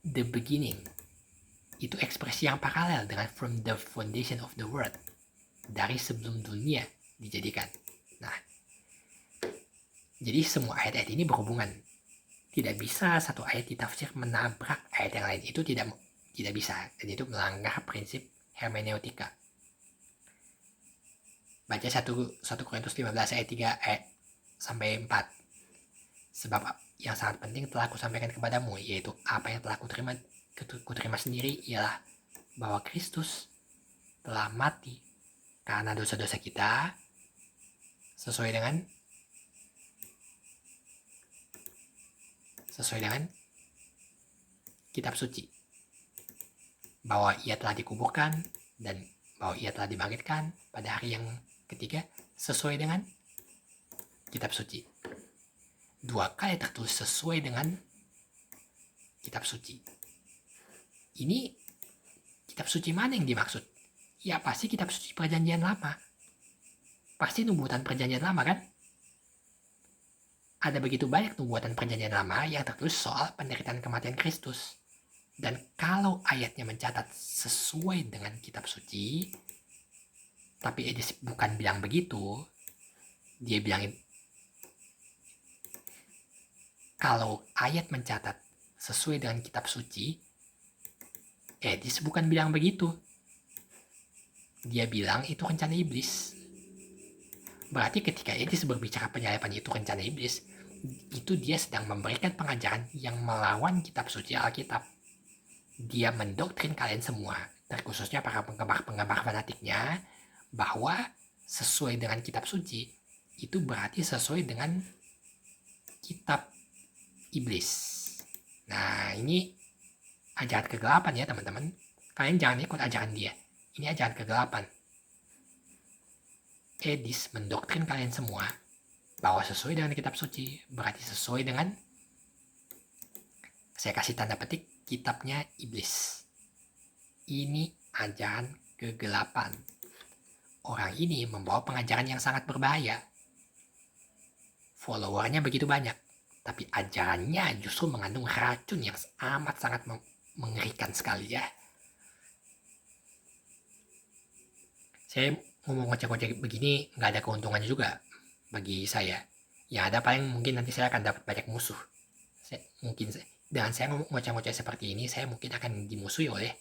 the beginning, itu ekspresi yang paralel dengan from the foundation of the world, dari sebelum dunia dijadikan. Nah, jadi semua ayat-ayat ini berhubungan. Tidak bisa satu ayat ditafsir menabrak ayat yang lain. Itu tidak bisa. Dan itu melanggar prinsip hermeneutika. Baca 1 Korintus 15 ayat 3 sampai 4. Sebab yang sangat penting telah kusampaikan kepadamu, yaitu apa yang telah kuterima sendiri, ialah bahwa Kristus telah mati karena dosa-dosa kita sesuai dengan kitab suci, bahwa ia telah dikuburkan dan bahwa ia telah dibangkitkan pada hari yang ketiga sesuai dengan kitab suci. 2 kali tertulis sesuai dengan kitab suci. Ini kitab suci mana yang dimaksud? Ya pasti kitab suci perjanjian lama. Pasti nubuatan perjanjian lama kan? Ada begitu banyak nubuatan perjanjian lama yang tertulis soal penderitaan kematian Kristus. Dan kalau ayatnya mencatat sesuai dengan kitab suci, tapi Edis bukan bilang begitu, dia bilangin kalau ayat mencatat sesuai dengan kitab suci, Edis bukan bilang begitu. Dia bilang itu rencana iblis. Berarti ketika Edis berbicara penyaliban itu rencana iblis, itu dia sedang memberikan pengajaran yang melawan kitab suci Alkitab. Dia mendoktrin kalian semua, terkhususnya para penggemar fanatiknya, bahwa sesuai dengan kitab suci itu berarti sesuai dengan kitab iblis. Nah, ini ajaran kegelapan ya teman-teman. Kalian jangan ikut ajaran dia. Ini ajaran kegelapan. Edis mendoktrin kalian semua bahwa sesuai dengan kitab suci berarti sesuai dengan, saya kasih tanda petik, kitabnya iblis. Ini ajaran kegelapan. Orang ini membawa pengajaran yang sangat berbahaya. Followernya begitu banyak, tapi ajarannya justru mengandung racun yang amat sangat mengerikan sekali ya. Saya ngomong ngoceh-ngoceh begini nggak ada keuntungannya juga bagi saya. Yang ada paling mungkin nanti saya akan dapat banyak musuh. Dengan saya ngomong ngoceh-ngoceh seperti ini, saya mungkin akan dimusuhi oleh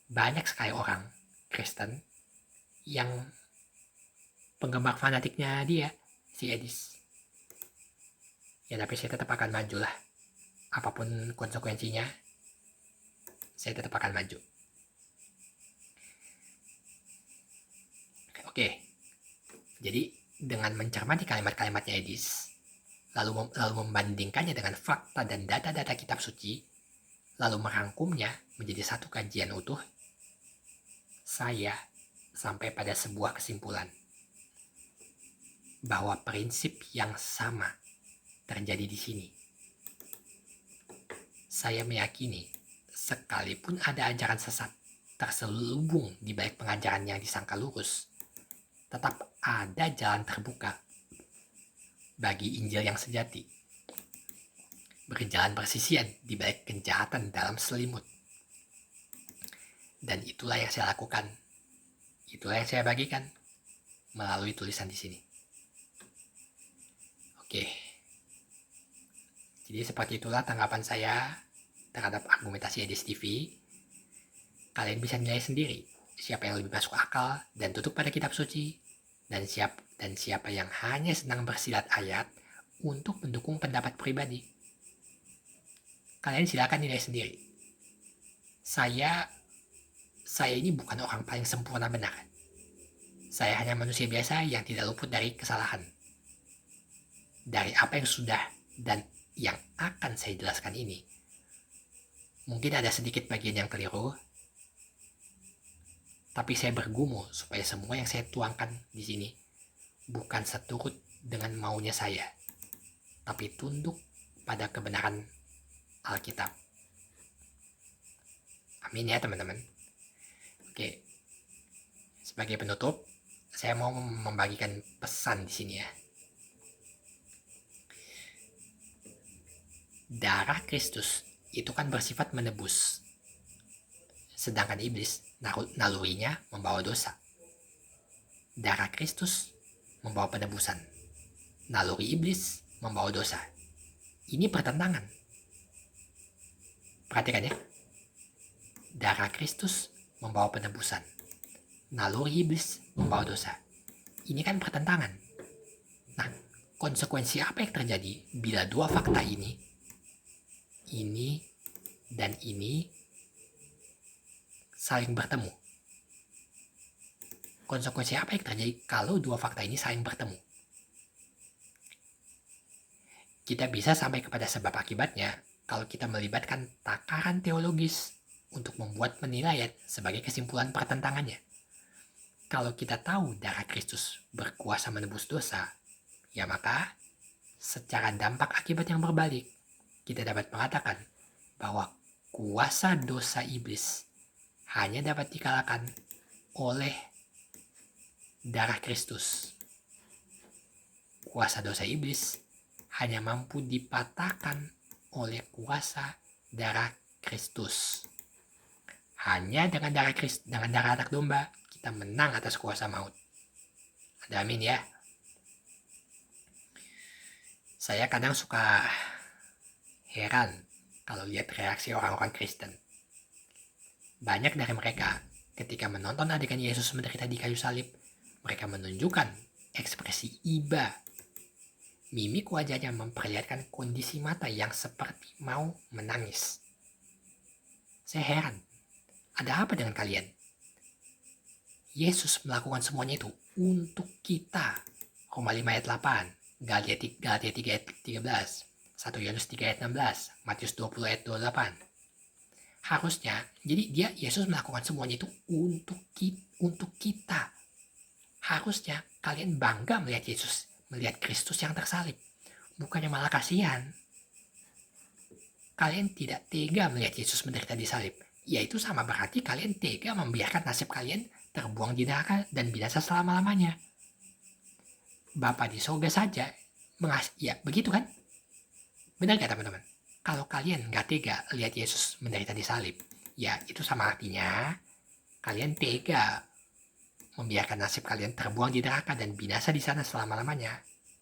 banyak sekali orang Kristen yang penggemar fanatiknya dia, si Edis. Ya tapi saya tetap akan maju lah. Apapun konsekuensinya, saya tetap akan maju. Oke. Jadi dengan mencermati kalimat-kalimatnya Edis, lalu membandingkannya dengan fakta dan data-data kitab suci, lalu merangkumnya menjadi satu kajian utuh, saya sampai pada sebuah kesimpulan bahwa prinsip yang sama terjadi di sini. Saya meyakini sekalipun ada ajaran sesat terselubung di balik pengajaran yang disangka lurus, tetap ada jalan terbuka bagi Injil yang sejati, berjalan bersisian di balik kejahatan dalam selimut. Dan itulah yang saya lakukan. Itulah yang saya bagikan melalui tulisan di sini. Oke. Jadi seperti itulah tanggapan saya terhadap argumentasi Edis TV. Kalian bisa nilai sendiri siapa yang lebih masuk akal dan tutup pada kitab suci, dan siapa yang hanya senang bersilat ayat untuk mendukung pendapat pribadi. Kalian silakan nilai sendiri. Saya ini bukan orang paling sempurna benar. Saya hanya manusia biasa yang tidak luput dari kesalahan. Dari apa yang sudah dan yang akan saya jelaskan ini, mungkin ada sedikit bagian yang keliru, tapi saya bergumul supaya semua yang saya tuangkan di sini bukan seturut dengan maunya saya, tapi tunduk pada kebenaran Alkitab. Amin ya teman-teman. Oke. Sebagai penutup, saya mau membagikan pesan di sini ya. Darah Kristus itu kan bersifat menebus. Sedangkan iblis, nalurinya membawa dosa. Darah Kristus membawa penebusan. Naluri iblis membawa dosa. Ini pertentangan. Perhatikan ya. Darah Kristus membawa penebusan. Naluri iblis membawa dosa. Ini kan pertentangan. Nah, konsekuensi apa yang terjadi bila dua fakta ini dan ini saling bertemu? Konsekuensi apa yang terjadi kalau dua fakta ini saling bertemu? Kita bisa sampai kepada sebab akibatnya kalau kita melibatkan takaran teologis untuk membuat penilaian sebagai kesimpulan pertentangannya. Kalau kita tahu darah Kristus berkuasa menebus dosa, ya maka secara dampak akibat yang berbalik, kita dapat mengatakan bahwa kuasa dosa iblis hanya dapat dikalahkan oleh darah Kristus. Kuasa dosa iblis hanya mampu dipatahkan oleh kuasa darah Kristus. Hanya dengan darah Kristus, dengan darah anak domba, kita menang atas kuasa maut. Ada amin ya. Saya kadang suka heran kalau lihat reaksi orang-orang Kristen. Banyak dari mereka ketika menonton adegan Yesus menderita di kayu salib, mereka menunjukkan ekspresi iba. Mimik wajahnya memperlihatkan kondisi mata yang seperti mau menangis. Saya heran, ada apa dengan kalian? Yesus melakukan semuanya itu untuk kita. Roma 5 ayat 8, Galatia 3 ayat 13, 1 Yohanes 3 ayat 16, Matius 20 ayat 28. Harusnya, jadi Yesus melakukan semuanya itu untuk kita. Harusnya kalian bangga melihat Yesus, melihat Kristus yang tersalib. Bukannya malah kasihan. Kalian tidak tega melihat Yesus menderita di salib. Yaitu sama berarti kalian tega membiarkan nasib kalian terbuang di neraka dan binasa selama-lamanya. Bapa di sorga saja ya begitu kan? Benar gak teman-teman? Kalau kalian gak tega lihat Yesus menderita di salib, ya itu sama artinya kalian tega membiarkan nasib kalian terbuang di neraka dan binasa di sana selama-lamanya.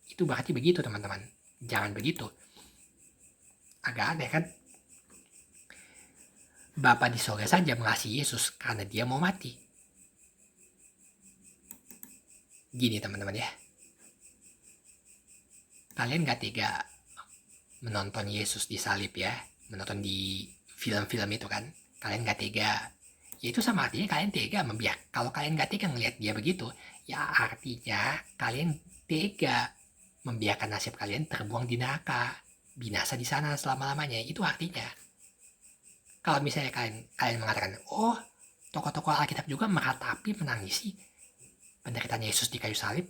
Itu berarti begitu teman-teman. Jangan begitu. Agak aneh kan? Bapa di sorga saja mengasihi Yesus karena dia mau mati. Gini teman-teman ya. Kalian gak tega menonton Yesus di salib ya. Menonton di film-film itu kan. Kalian gak tega. Ya itu sama artinya kalian tega kalau kalian gak tega ngelihat dia begitu, ya artinya kalian tega membiarkan nasib kalian terbuang di neraka, binasa di sana selama-lamanya. Itu artinya. Kalau misalnya kalian mengatakan, oh tokoh-tokoh Alkitab juga meratapi menangisi penderitaan Yesus di kayu salib.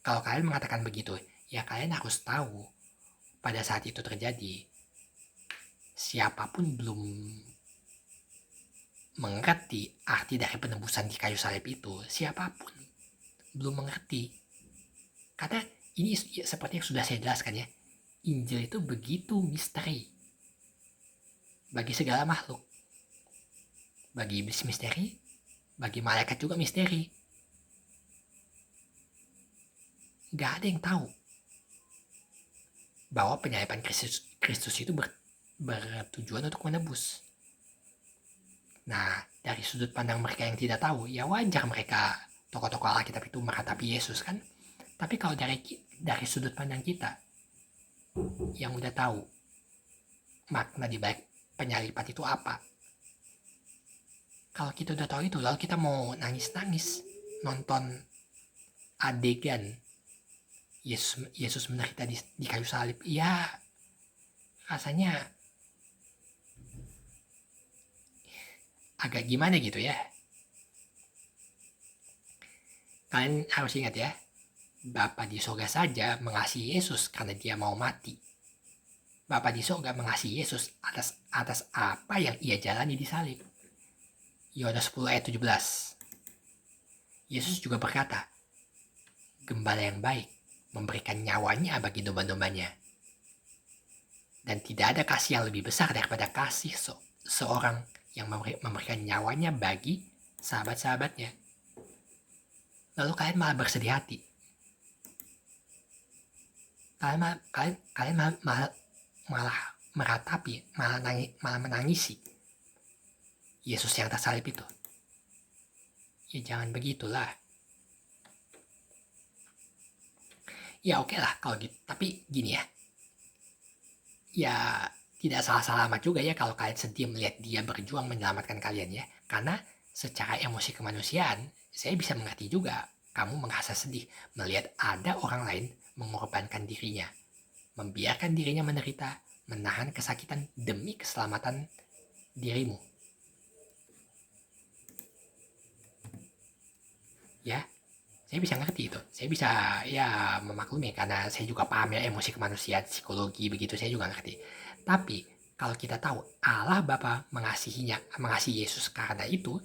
Kalau kalian mengatakan begitu, ya kalian harus tahu pada saat itu terjadi, siapapun belum mengerti arti dari penebusan di kayu salib itu. Siapapun belum mengerti. Karena ini seperti yang sudah saya jelaskan ya, Injil itu begitu misteri bagi segala makhluk. Bagi iblis misteri, bagi malaikat juga misteri. Gak ada yang tahu bahwa penyaliban Kristus itu bertujuan untuk menebus. Nah, dari sudut pandang mereka yang tidak tahu, ya wajar mereka tokoh-tokoh Alkitab itu meratapi Yesus kan. Tapi kalau dari sudut pandang kita yang udah tahu makna di balik penyaliban itu apa, kalau kita udah tahu itu, lalu kita mau nangis-nangis nonton adegan Yesus menderita di kayu salib, ya rasanya agak gimana gitu ya. Kalian harus ingat ya, Bapa di sorga saja mengasihi Yesus karena dia mau mati. Bapa di sorga mengasihi Yesus atas apa yang ia jalani di salib. Yohanes 10 ayat 17. Yesus juga berkata, gembala yang baik memberikan nyawanya bagi domba-dombanya. Dan tidak ada kasih yang lebih besar daripada kasih seorang yang memberikan nyawanya bagi sahabat-sahabatnya. Lalu kalian malah bersedih hati. Kalian malah meratapi, malah menangisi Yesus yang tersalib itu. Ya jangan begitulah. Ya oke lah kalau gitu. Tapi gini ya. Ya tidak salah-salah amat juga ya kalau kalian sedih melihat dia berjuang menyelamatkan kalian ya. Karena secara emosi kemanusiaan, saya bisa mengerti juga kamu merasa sedih melihat ada orang lain mengorbankan dirinya, membiarkan dirinya menderita, menahan kesakitan demi keselamatan dirimu. Ya, saya bisa ngerti itu. Saya bisa ya memaklumi karena saya juga paham ya emosi kemanusiaan, psikologi begitu saya juga ngerti. Tapi kalau kita tahu Allah Bapa mengasihi Yesus karena itu,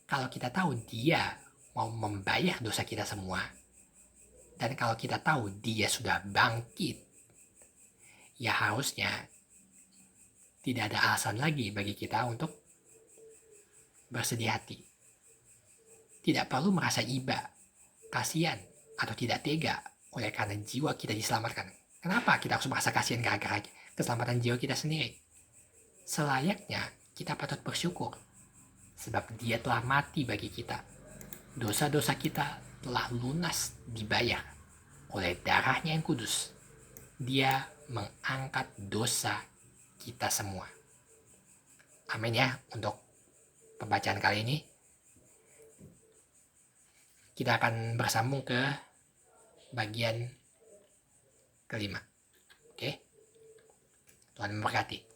kalau kita tahu dia mau membayar dosa kita semua, dan kalau kita tahu dia sudah bangkit, ya harusnya tidak ada alasan lagi bagi kita untuk bersedih hati. Tidak perlu merasa iba, kasihan, atau tidak tega oleh karena jiwa kita diselamatkan. Kenapa kita harus merasa kasihan gara-gara keselamatan jiwa kita sendiri? Selayaknya kita patut bersyukur sebab dia telah mati bagi kita. Dosa-dosa kita telah lunas dibayar oleh darahnya yang kudus. Dia mengangkat dosa kita semua. Amin ya untuk pembacaan kali ini. Kita akan bersambung ke bagian kelima. Oke? Tuhan memberkati.